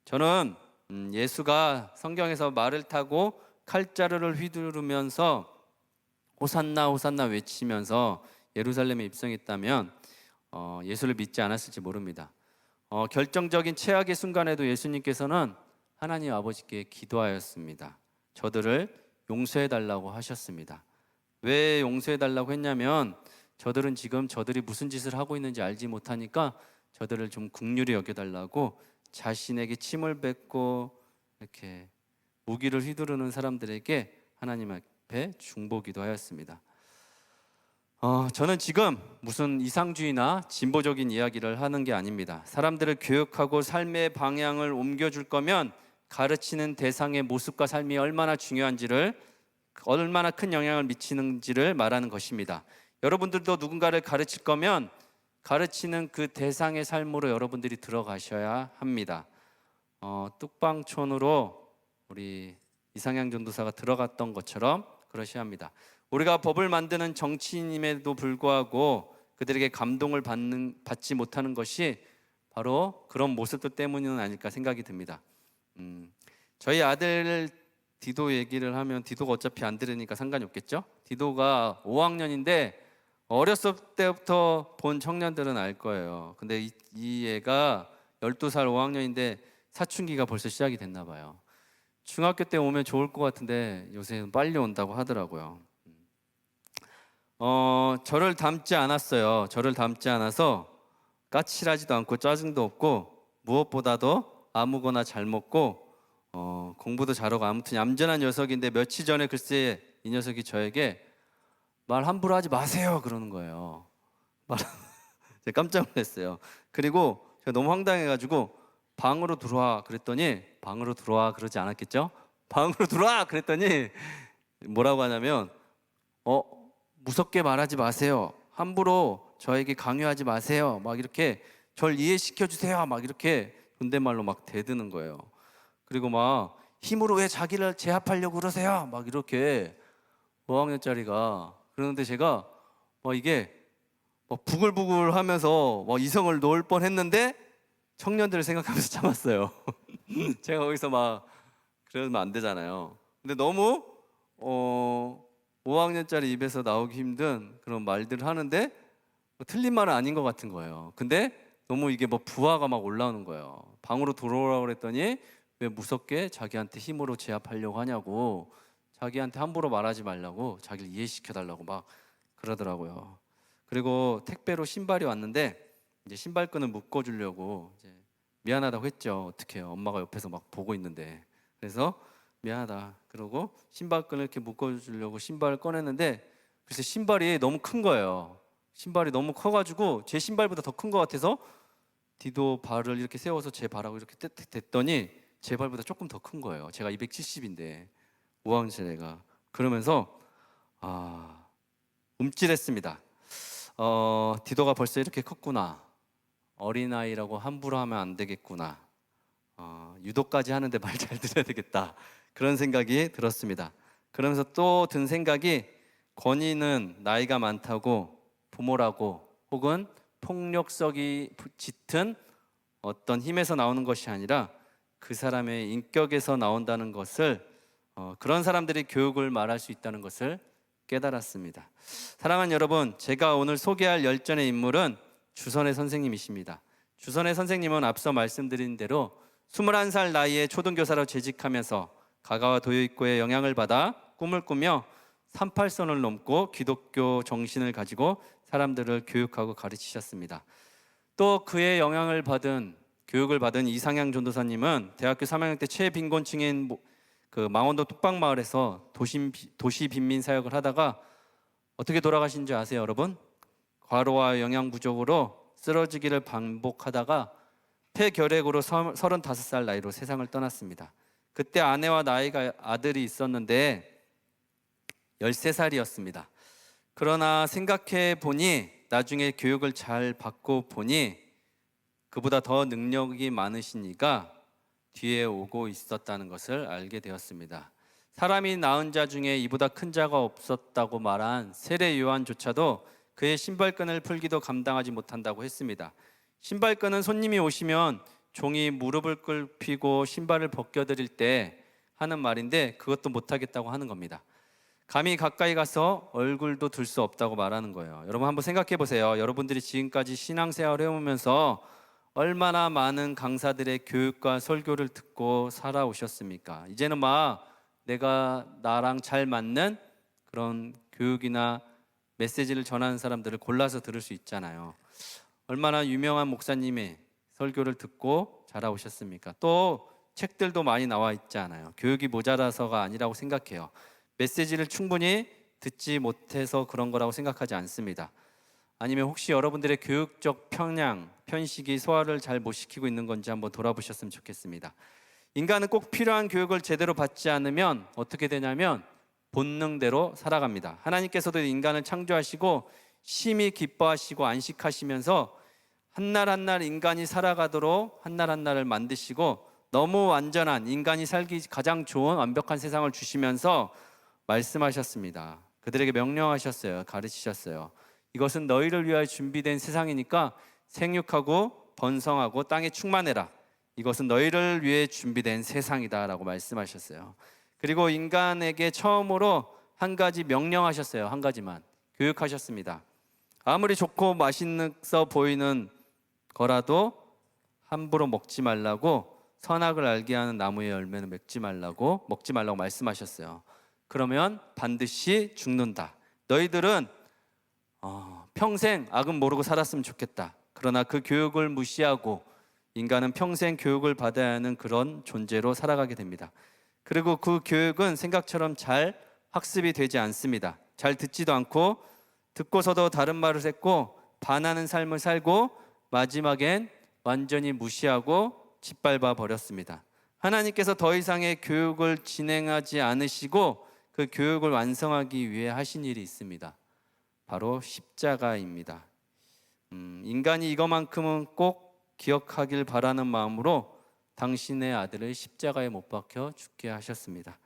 저는 예수가 성경에서 말을 타고 칼자루를 휘두르면서 호산나 호산나 외치면서 예루살렘에 입성했다면 예수를 믿지 않았을지 모릅니다. 결정적인 최악의 순간에도 예수님께서는 하나님 아버지께 기도하였습니다. 저들을 용서해 달라고 하셨습니다. 왜 용서해 달라고 했냐면 저들은 지금 저들이 무슨 짓을 하고 있는지 알지 못하니까 저들을 좀 긍휼히 여겨달라고 자신에게 침을 뱉고 이렇게 무기를 휘두르는 사람들에게 하나님 앞에 중보기도 하였습니다. 저는 지금 무슨 이상주의나 진보적인 이야기를 하는 게 아닙니다. 사람들을 교육하고 삶의 방향을 옮겨줄 거면 가르치는 대상의 모습과 삶이 얼마나 중요한지를, 얼마나 큰 영향을 미치는지를 말하는 것입니다. 여러분들도 누군가를 가르칠 거면 가르치는 그 대상의 삶으로 여러분들이 들어가셔야 합니다. 뚝방촌으로 우리 이상향 전도사가 들어갔던 것처럼 그러셔야 합니다. 우리가 법을 만드는 정치인임에도 불구하고 그들에게 감동을 받지 못하는 것이 바로 그런 모습들 때문은 아닐까 생각이 듭니다. 저희 아들 디도 얘기를 하면 디도가 어차피 안 들으니까 상관이 없겠죠? 디도가 5학년인데 어렸을 때부터 본 청년들은 알 거예요. 근데 이 애가 12살 5학년인데 사춘기가 벌써 시작이 됐나 봐요. 중학교 때 오면 좋을 것 같은데 요새는 빨리 온다고 하더라고요. 저를 닮지 않았어요. 저를 닮지 않아서 까칠하지도 않고 짜증도 없고 무엇보다도 아무거나 잘 먹고 공부도 잘하고 아무튼 얌전한 녀석인데 며칠 전에 글쎄 이 녀석이 저에게 말 함부로 하지 마세요 그러는 거예요. 제가 깜짝 놀랐어요. 그리고 제가 너무 황당해가지고 방으로 들어와 그랬더니, 방으로 들어와 그러지 않았겠죠? 방으로 들어와 그랬더니 뭐라고 하냐면 무섭게 말하지 마세요. 함부로 저에게 강요하지 마세요. 막 이렇게 절 이해시켜 주세요. 막 이렇게 존댓말로 막 대드는 거예요. 그리고 막 힘으로 왜 자기를 제압하려고 그러세요? 막 이렇게 5학년짜리가 그러는데 제가 이게 부글부글 하면서 이성을 놓을 뻔했는데 청년들을 생각하면서 참았어요. 제가 거기서 막 그러면 안 되잖아요. 근데 너무 5학년짜리 입에서 나오기 힘든 그런 말들을 하는데 틀린 말은 아닌 것 같은 거예요. 근데 너무 이게 부하가 막 올라오는 거예요. 방으로 돌아오라고 그랬더니 왜 무섭게 자기한테 힘으로 제압하려고 하냐고, 자기한테 함부로 말하지 말라고, 자기를 이해시켜 달라고 막 그러더라고요. 그리고 택배로 신발이 왔는데 이제 신발끈을 묶어 주려고 이제 미안하다고 했죠. 어떻게 해요? 엄마가 옆에서 막 보고 있는데. 그래서 미안하다 그러고 신발끈을 이렇게 묶어 주려고 신발을 꺼냈는데 글쎄 신발이 너무 큰 거예요. 신발이 너무 커가지고 제 신발보다 더 큰 것 같아서 디도 발을 이렇게 세워서 제 발하고 이렇게 댔더니 제 발보다 조금 더 큰 거예요. 제가 270인데 5학년 애가. 그러면서 움찔했습니다. 디도가 벌써 이렇게 컸구나. 어린아이라고 함부로 하면 안 되겠구나. 유도까지 하는데 말 잘 들어야 되겠다. 그런 생각이 들었습니다. 그러면서 또 든 생각이, 권위는 나이가 많다고 부모라고 혹은 폭력성이 짙은 어떤 힘에서 나오는 것이 아니라 그 사람의 인격에서 나온다는 것을, 그런 사람들이 교육을 말할 수 있다는 것을 깨달았습니다. 사랑하는 여러분, 제가 오늘 소개할 열전의 인물은 주선의 선생님이십니다. 주선의 선생님은 앞서 말씀드린 대로 21살 나이에 초등교사로 재직하면서 가가와 도요이코의 영향을 받아 꿈을 꾸며 38선을 넘고 기독교 정신을 가지고 사람들을 교육하고 가르치셨습니다. 또 그의 영향을 받은, 교육을 받은 이상향 전도사님은 대학교 3학년 때 최빈곤층인 그 망원동 뚝방마을에서 도시 빈민 사역을 하다가 어떻게 돌아가신 줄 아세요, 여러분? 과로와 영양 부족으로 쓰러지기를 반복하다가 폐결핵으로 35살 나이로 세상을 떠났습니다. 그때 아내와 아들이 있었는데 13살이었습니다. 그러나 생각해 보니, 나중에 교육을 잘 받고 보니 그보다 더 능력이 많으시니까 뒤에 오고 있었다는 것을 알게 되었습니다. 사람이 낳은 자 중에 이보다 큰 자가 없었다고 말한 세례 요한조차도 그의 신발끈을 풀기도 감당하지 못한다고 했습니다. 신발끈은 손님이 오시면 종이 무릎을 꿇히고 신발을 벗겨드릴 때 하는 말인데 그것도 못하겠다고 하는 겁니다. 감히 가까이 가서 얼굴도 들 수 없다고 말하는 거예요. 여러분 한번 생각해 보세요. 여러분들이 지금까지 신앙생활을 해오면서 얼마나 많은 강사들의 교육과 설교를 듣고 살아오셨습니까? 이제는 막 내가 나랑 잘 맞는 그런 교육이나 메시지를 전하는 사람들을 골라서 들을 수 있잖아요. 얼마나 유명한 목사님의 설교를 듣고 자라오셨습니까? 또 책들도 많이 나와 있지 않아요. 교육이 모자라서가 아니라고 생각해요. 메시지를 충분히 듣지 못해서 그런 거라고 생각하지 않습니다. 아니면 혹시 여러분들의 교육적 편향, 편식이 소화를 잘 못 시키고 있는 건지 한번 돌아보셨으면 좋겠습니다. 인간은 꼭 필요한 교육을 제대로 받지 않으면 어떻게 되냐면 본능대로 살아갑니다. 하나님께서도 인간을 창조하시고 심히 기뻐하시고 안식하시면서 한날 한날 인간이 살아가도록 한날 한날을 만드시고 너무 완전한 인간이 살기 가장 좋은 완벽한 세상을 주시면서 말씀하셨습니다. 그들에게 명령하셨어요. 가르치셨어요. 이것은 너희를 위하여 준비된 세상이니까 생육하고 번성하고 땅에 충만해라. 이것은 너희를 위해 준비된 세상이다 라고 말씀하셨어요. 그리고 인간에게 처음으로 한 가지 명령하셨어요. 한 가지만 교육하셨습니다. 아무리 좋고 맛있어 보이는 거라도 함부로 먹지 말라고, 선악을 알게 하는 나무의 열매는 먹지 말라고 말씀하셨어요. 그러면 반드시 죽는다. 너희들은 평생 악은 모르고 살았으면 좋겠다. 그러나 그 교육을 무시하고 인간은 평생 교육을 받아야 하는 그런 존재로 살아가게 됩니다. 그리고 그 교육은 생각처럼 잘 학습이 되지 않습니다. 잘 듣지도 않고 듣고서도 다른 말을 했고 반하는 삶을 살고 마지막엔 완전히 무시하고 짓밟아 버렸습니다. 하나님께서 더 이상의 교육을 진행하지 않으시고 그 교육을 완성하기 위해 하신 일이 있습니다. 바로 십자가입니다. 인간이 이것만큼은 꼭 기억하길 바라는 마음으로 당신의 아들을 십자가에 못 박혀 죽게 하셨습니다.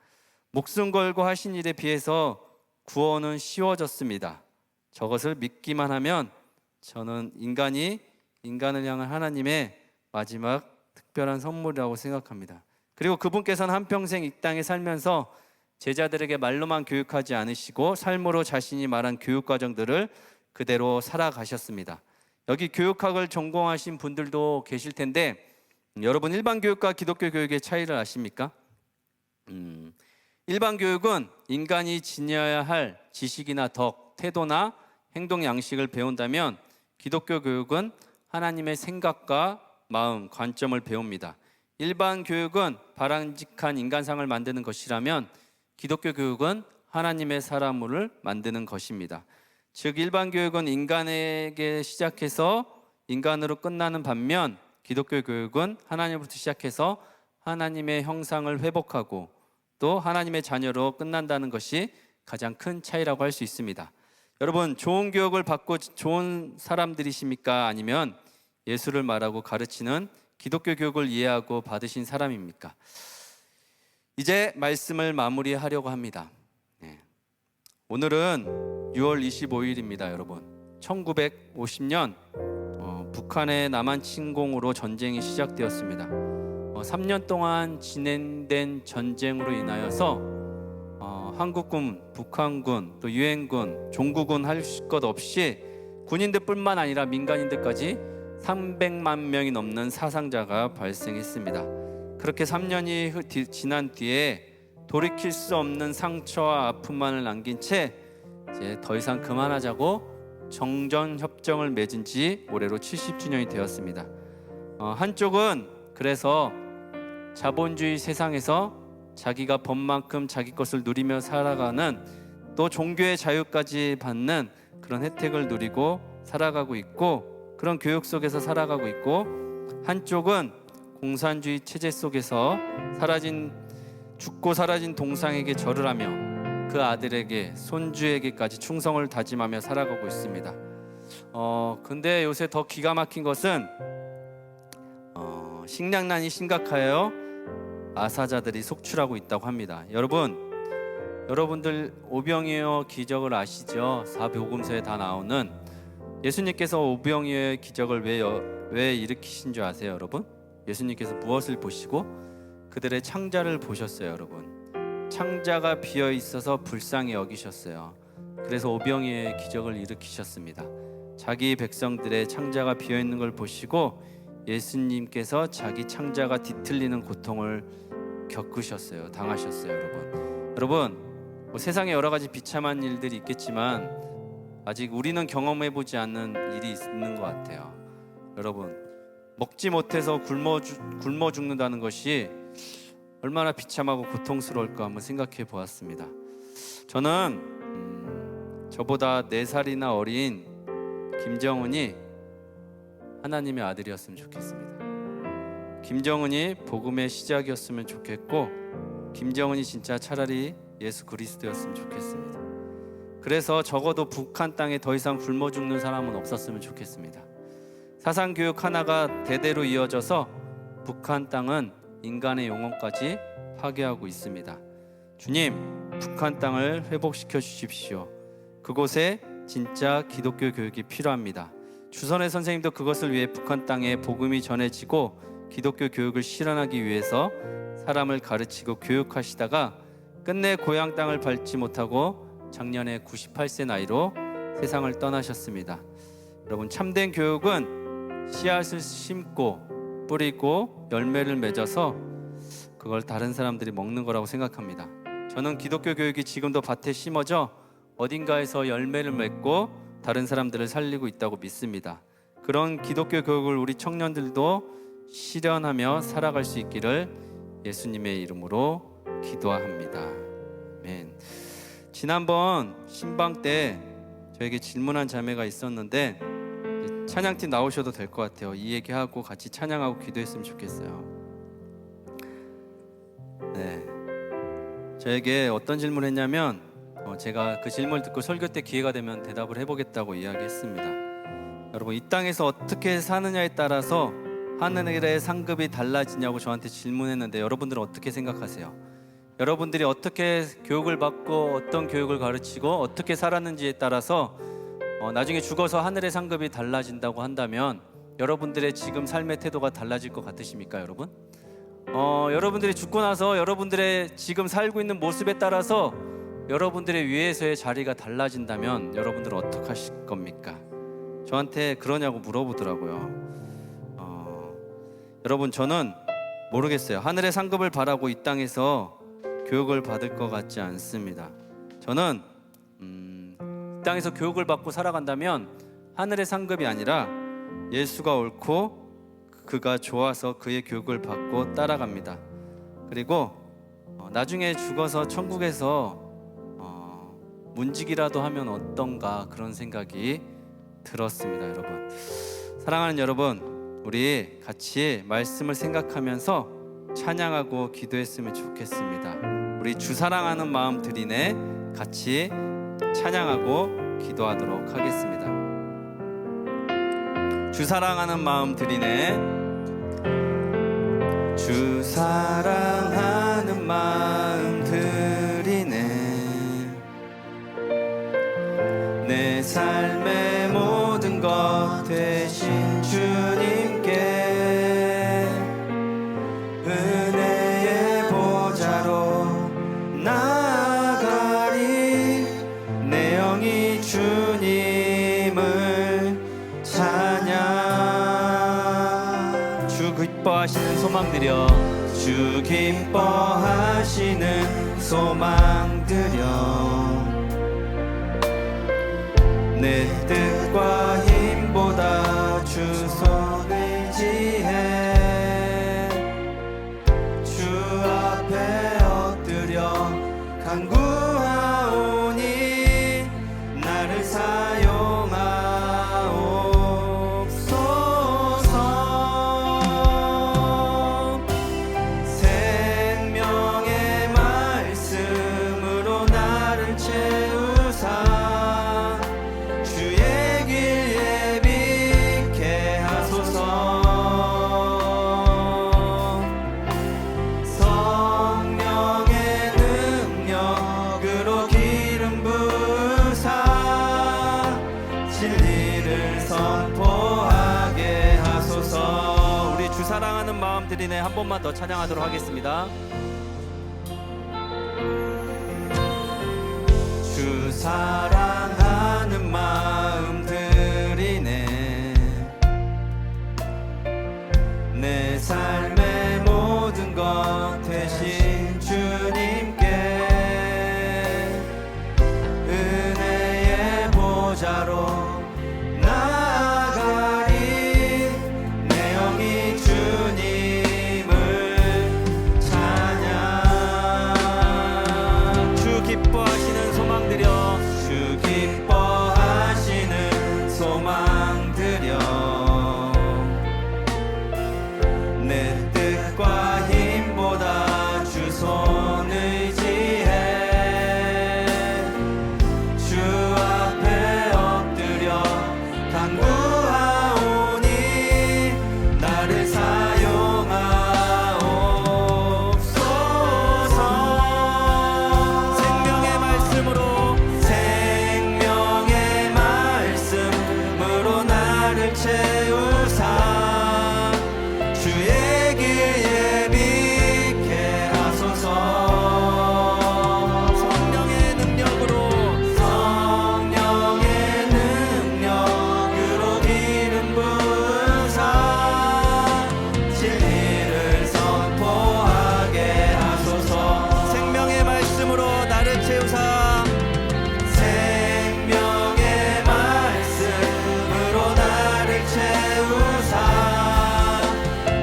목숨 걸고 하신 일에 비해서 구원은 쉬워졌습니다. 저것을 믿기만 하면 저는 인간을 향한 하나님의 마지막 특별한 선물이라고 생각합니다. 그리고 그분께서는 한평생 이 땅에 살면서 제자들에게 말로만 교육하지 않으시고 삶으로 자신이 말한 교육 과정들을 그대로 살아가셨습니다. 여기 교육학을 전공하신 분들도 계실 텐데 여러분 일반 교육과 기독교 교육의 차이를 아십니까? 일반 교육은 인간이 지녀야 할 지식이나 덕, 태도나 행동 양식을 배운다면 기독교 교육은 하나님의 생각과 마음, 관점을 배웁니다. 일반 교육은 바람직한 인간상을 만드는 것이라면 기독교 교육은 하나님의 사람을 만드는 것입니다. 즉 일반 교육은 인간에게 시작해서 인간으로 끝나는 반면 기독교 교육은 하나님으로부터 시작해서 하나님의 형상을 회복하고 또 하나님의 자녀로 끝난다는 것이 가장 큰 차이라고 할 수 있습니다. 여러분 좋은 교육을 받고 좋은 사람들이십니까? 아니면 예수를 말하고 가르치는 기독교 교육을 이해하고 받으신 사람입니까? 이제 말씀을 마무리하려고 합니다. 오늘은 6월 25일입니다, 여러분. 1950년 북한의 남한 침공으로 전쟁이 시작되었습니다. 3년 동안 진행된 전쟁으로 인하여서 한국군, 북한군, 또 유엔군, 종구군 할 것 없이 군인들뿐만 아니라 민간인들까지 300만 명이 넘는 사상자가 발생했습니다. 그렇게 3년이 지난 뒤에 돌이킬 수 없는 상처와 아픔만을 남긴 채 이제 더 이상 그만하자고 정전협정을 맺은 지 올해로 70주년이 되었습니다. 한쪽은 그래서 자본주의 세상에서 자기가 법만큼 자기 것을 누리며 살아가는 또 종교의 자유까지 받는 그런 혜택을 누리고 살아가고 있고 그런 교육 속에서 살아가고 있고 한쪽은 공산주의 체제 속에서 죽고 사라진 동상에게 절을 하며 그 아들에게 손주에게까지 충성을 다짐하며 살아가고 있습니다. 근데 요새 더 기가 막힌 것은 식량난이 심각하여 아사자들이 속출하고 있다고 합니다. 여러분들 오병이어 기적을 아시죠? 사복음서에 다 나오는 예수님께서 오병이어의 기적을 왜 일으키신 줄 아세요, 여러분? 예수님께서 무엇을 보시고? 그들의 창자를 보셨어요, 여러분. 창자가 비어 있어서 불쌍히 여기셨어요. 그래서 오병이어의 기적을 일으키셨습니다. 자기 백성들의 창자가 비어 있는 걸 보시고 예수님께서 자기 창자가 뒤틀리는 고통을 겪으셨어요. 당하셨어요, 여러분. 여러분, 뭐 세상에 여러 가지 비참한 일들이 있겠지만 아직 우리는 경험해보지 않는 일이 있는 것 같아요. 여러분, 먹지 못해서 굶어 죽는다는 것이 얼마나 비참하고 고통스러울까 한번 생각해 보았습니다. 저는 저보다 4살이나 어린 김정은이 하나님의 아들이었으면 좋겠습니다. 김정은이 복음의 시작이었으면 좋겠고, 김정은이 진짜 차라리 예수 그리스도였으면 좋겠습니다. 그래서 적어도 북한 땅에 더 이상 굶어 죽는 사람은 없었으면 좋겠습니다. 사상교육 하나가 대대로 이어져서 북한 땅은 인간의 영혼까지 파괴하고 있습니다. 주님, 북한 땅을 회복시켜 주십시오. 그곳에 진짜 기독교 교육이 필요합니다. 주선의 선생님도 그것을 위해 북한 땅에 복음이 전해지고 기독교 교육을 실현하기 위해서 사람을 가르치고 교육하시다가 끝내 고향 땅을 밟지 못하고 작년에 98세 나이로 세상을 떠나셨습니다. 여러분, 참된 교육은 씨앗을 심고 뿌리고 열매를 맺어서 그걸 다른 사람들이 먹는 거라고 생각합니다. 저는 기독교 교육이 지금도 밭에 심어져 어딘가에서 열매를 맺고 다른 사람들을 살리고 있다고 믿습니다. 그런 기독교 교육을 우리 청년들도 실현하며 살아갈 수 있기를 예수님의 이름으로 기도합니다. 아멘. 지난번 신방 때 저에게 질문한 자매가 있었는데 찬양팀 나오셔도 될 것 같아요. 이 얘기하고 같이 찬양하고 기도했으면 좋겠어요. 네, 저에게 어떤 질문을 했냐면 제가 그 질문을 듣고 설교 때 기회가 되면 대답을 해보겠다고 이야기했습니다. 여러분, 이 땅에서 어떻게 사느냐에 따라서 하늘의 상급이 달라지냐고 저한테 질문했는데 여러분들은 어떻게 생각하세요? 여러분들이 어떻게 교육을 받고 어떤 교육을 가르치고 어떻게 살았는지에 따라서 나중에 죽어서 하늘의 상급이 달라진다고 한다면 여러분들의 지금 삶의 태도가 달라질 것 같으십니까, 여러분? 여러분들이 죽고 나서 여러분들의 지금 살고 있는 모습에 따라서 여러분들의 위에서의 자리가 달라진다면 여러분들은 어떻게 하실 겁니까? 저한테 그러냐고 물어보더라고요. 여러분, 저는 모르겠어요. 하늘의 상급을 바라고 이 땅에서 교육을 받을 것 같지 않습니다. 저는 이 땅에서 교육을 받고 살아간다면 하늘의 상급이 아니라 예수가 옳고 그가 좋아서 그의 교육을 받고 따라갑니다. 그리고 나중에 죽어서 천국에서 문직이라도 하면 어떤가 그런 생각이 들었습니다. 여러분, 사랑하는 여러분, 우리 같이 말씀을 생각하면서 찬양하고 기도했으면 좋겠습니다. 우리 주 사랑하는 마음 드리네 같이 찬양하고 기도하도록 하겠습니다. 주 사랑하는 마음 드리네, 주 사랑하는 마음 드리네, 내 삶의 모든 것 되신 주님께 은혜의 보좌로 나아가리. 내 영이 주님을 찬양. 주 기뻐하시는 소망 드려, 주 기뻐하시는 소망 드려. 내 뜻과 힘보다 주 손을 지해 주 앞에 엎드려 간구하오니 나를 사용하옵소서. 생명의 말씀으로 나를 채우사 사랑하는 사랑하는 마음 들이네 한 번만 더 찬양하도록 하겠습니다. 주 사랑하는 마음 들이네 내 삶의 모든 것 되신 주님께 은혜의 보좌로 나아가리 내 영이 주님을 찬양 주 기뻐하시는 소망 드려 주 기뻐하시는 소망 드려 내 뜻과 힘보다 주 손 의지해 주 앞에 엎드려 간구하오니 나를 사용하옵소서 생명의 말씀으로 나를 채우사 주의 길 예비케 하소서 성령의 능력으로 기름 부으사 진리를 선포하게 하소서 생명의 말씀으로 나를 채우사 생명의 말씀으로 나를 채우사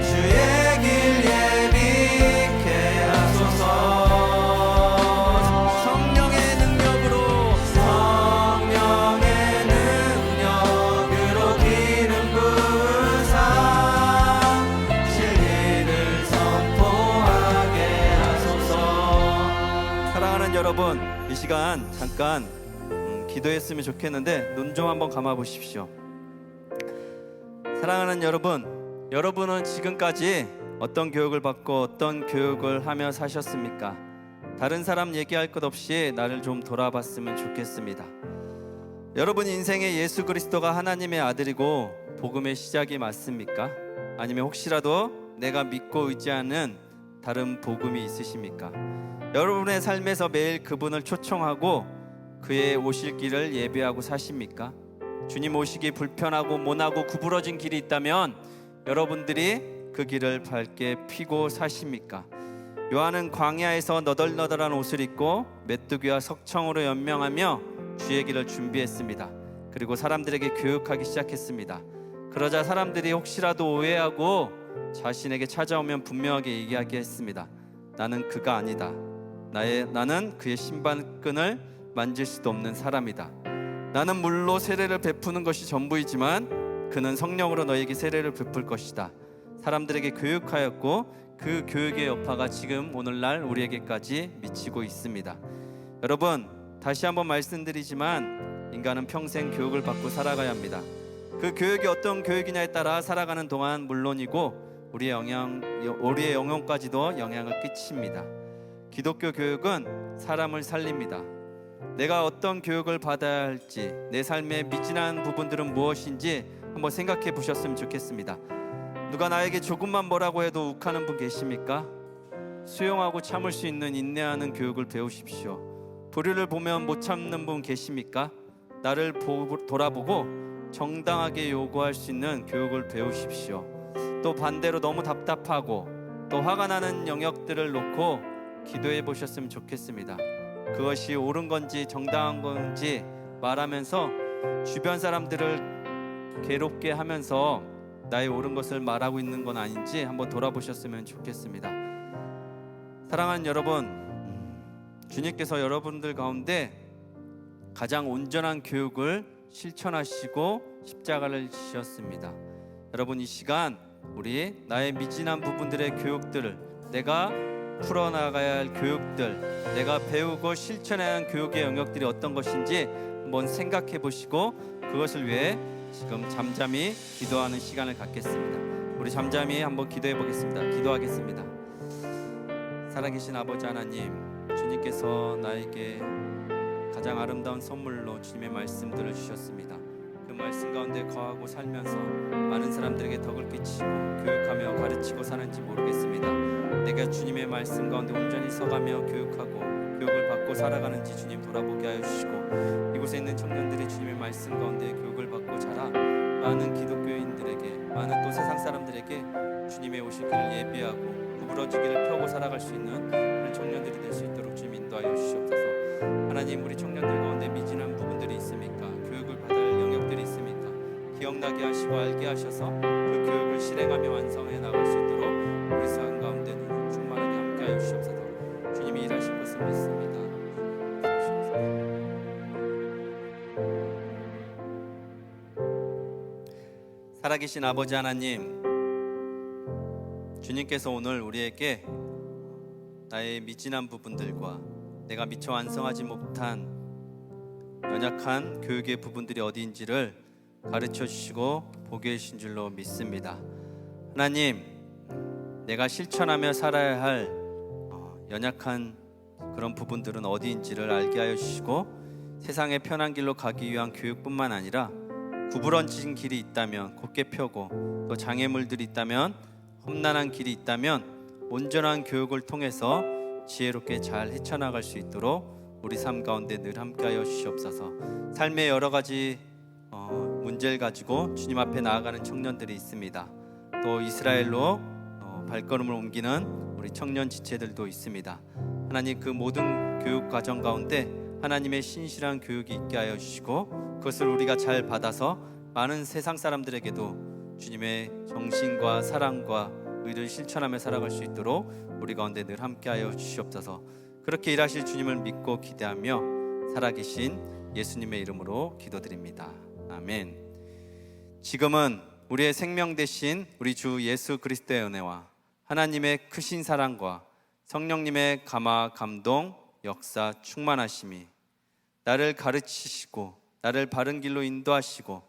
주의 길 예비케 하소서 성령의 능력으로 기름 부으사 진리를 선포하게 하소서 사랑하는 여러분 이 시간 잠깐 기도했으면 좋겠는데 눈 좀 한번 감아 보십시오. 사랑하는 여러분, 여러분은 지금까지 어떤 교육을 받고 어떤 교육을 하며 사셨습니까? 다른 사람 얘기할 것 없이 나를 좀 돌아봤으면 좋겠습니다. 여러분 인생에 예수 그리스도가 하나님의 아들이고 복음의 시작이 맞습니까? 아니면 혹시라도 내가 믿고 의지하는 다른 복음이 있으십니까? 여러분의 삶에서 매일 그분을 초청하고 그의 오실 길을 예배하고 사십니까? 주님 오시기 불편하고 모나고 구부러진 길이 있다면 여러분들이 그 길을 밝게 피고 사십니까? 요한은 광야에서 너덜너덜한 옷을 입고 메뚜기와 석청으로 연명하며 주의 길을 준비했습니다. 그리고 사람들에게 교육하기 시작했습니다. 그러자 사람들이 혹시라도 오해하고 자신에게 찾아오면 분명하게 얘기하게 했습니다. 나는 그가 아니다. 나는 그의 신발끈을 만질 수도 없는 사람이다. 나는 물로 세례를 베푸는 것이 전부이지만 그는 성령으로 너에게 세례를 베풀 것이다. 사람들에게 교육하였고 그 교육의 여파가 지금 오늘날 우리에게까지 미치고 있습니다. 여러분 다시 한번 말씀드리지만 인간은 평생 교육을 받고 살아가야 합니다. 그 교육이 어떤 교육이냐에 따라 살아가는 동안 물론이고 우리의 영혼까지도 영향을 끼칩니다. 기독교 교육은 사람을 살립니다. 내가 어떤 교육을 받아야 할지, 내 삶의 미진한 부분들은 무엇인지 한번 생각해 보셨으면 좋겠습니다. 누가 나에게 조금만 뭐라고 해도 욱하는 분 계십니까? 수용하고 참을 수 있는 인내하는 교육을 배우십시오. 불의를 보면 못 참는 분 계십니까? 나를 돌아보고 정당하게 요구할 수 있는 교육을 배우십시오. 또 반대로 너무 답답하고 또 화가 나는 영역들을 놓고 기도해 보셨으면 좋겠습니다. 그것이 옳은 건지 정당한 건지 말하면서 주변 사람들을 괴롭게 하면서 나의 옳은 것을 말하고 있는 건 아닌지 한번 돌아보셨으면 좋겠습니다. 사랑하는 여러분, 주님께서 여러분들 가운데 가장 온전한 교육을 실천하시고 십자가를 지셨습니다. 여러분 이 시간 우리 나의 미진한 부분들의 교육들을 내가 풀어나가야 할 교육들, 내가 배우고 실천해야 하는 교육의 영역들이 어떤 것인지 한번 생각해 보시고 그것을 위해 지금 잠잠히 기도하는 시간을 갖겠습니다. 우리 잠잠히 한번 기도해 보겠습니다. 기도하겠습니다. 살아계신 아버지 하나님, 주님께서 나에게 가장 아름다운 선물로 주님의 말씀들을 주셨습니다. 그 말씀 가운데 거하고 살면서 많은 사람들에게 덕을 끼치고 교육하며 가르치고 사는지 모르겠습니다. 내가 주님의 말씀 가운데 온전히 서가며 교육하고 교육을 받고 살아가는지 주님 돌아보게 하여 주시고, 이곳에 있는 청년들이 주님의 말씀 가운데 교육을 받고 자라 많은 기독교인들에게, 많은 또 세상 사람들에게 주님의 오실 길을 예비하고 구부러지기를 펴고 살아갈 수 있는 그런 청년들이 될 수 있도록 주님 인도하여 주시옵소서. 하나님, 우리 청년들 가운데 미진한 부분들이 있습니까? 교육을 받을 영역들이 있습니까? 기억나게 하시고 알게 하셔서 그 교육을 실행하며 완성해 나갈 수 있도록 우리 삶 가운데 눈을 충만하게 함께하여 주시옵소서. 주님이 일하실 것을 믿습니다. 살아계신 아버지 하나님, 주님께서 오늘 우리에게 나의 미진한 부분들과 내가 미처 완성하지 못한 연약한 교육의 부분들이 어디인지를 가르쳐 주시고 보게 해주신 줄로 믿습니다. 하나님, 내가 실천하며 살아야 할 연약한 그런 부분들은 어디인지를 알게 하여 주시고, 세상의 편한 길로 가기 위한 교육뿐만 아니라 구부러진 길이 있다면 곧게 펴고, 또 장애물들이 있다면, 험난한 길이 있다면 온전한 교육을 통해서 지혜롭게 잘 헤쳐나갈 수 있도록 우리 삶 가운데 늘 함께하여 주시옵소서. 삶의 여러 가지 문제를 가지고 주님 앞에 나아가는 청년들이 있습니다. 또 이스라엘로 발걸음을 옮기는 우리 청년 지체들도 있습니다. 하나님, 그 모든 교육 과정 가운데 하나님의 신실한 교육이 있게 하여 주시고, 그것을 우리가 잘 받아서 많은 세상 사람들에게도 주님의 정신과 사랑과 의를 실천하며 살아갈 수 있도록 우리 가운데 늘 함께하여 주시옵소서. 그렇게 일하실 주님을 믿고 기대하며 살아계신 예수님의 이름으로 기도드립니다. 아멘. 지금은 우리의 생명 되신 우리 주 예수 그리스도의 은혜와 하나님의 크신 사랑과 성령님의 감화 감동 역사 충만하심이 나를 가르치시고 나를 바른 길로 인도하시고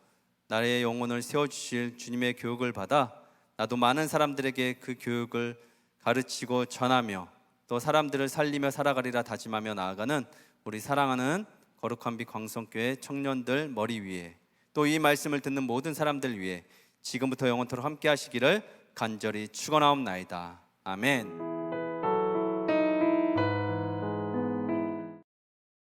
나의 영혼을 세워주실 주님의 교육을 받아 나도 많은 사람들에게 그 교육을 가르치고 전하며 또 사람들을 살리며 살아가리라 다짐하며 나아가는 우리 사랑하는 거룩한 빛 광성교회 청년들 머리 위에, 또 이 말씀을 듣는 모든 사람들 위해 지금부터 영원토록 함께 하시기를 간절히 축원하옵나이다. 아멘.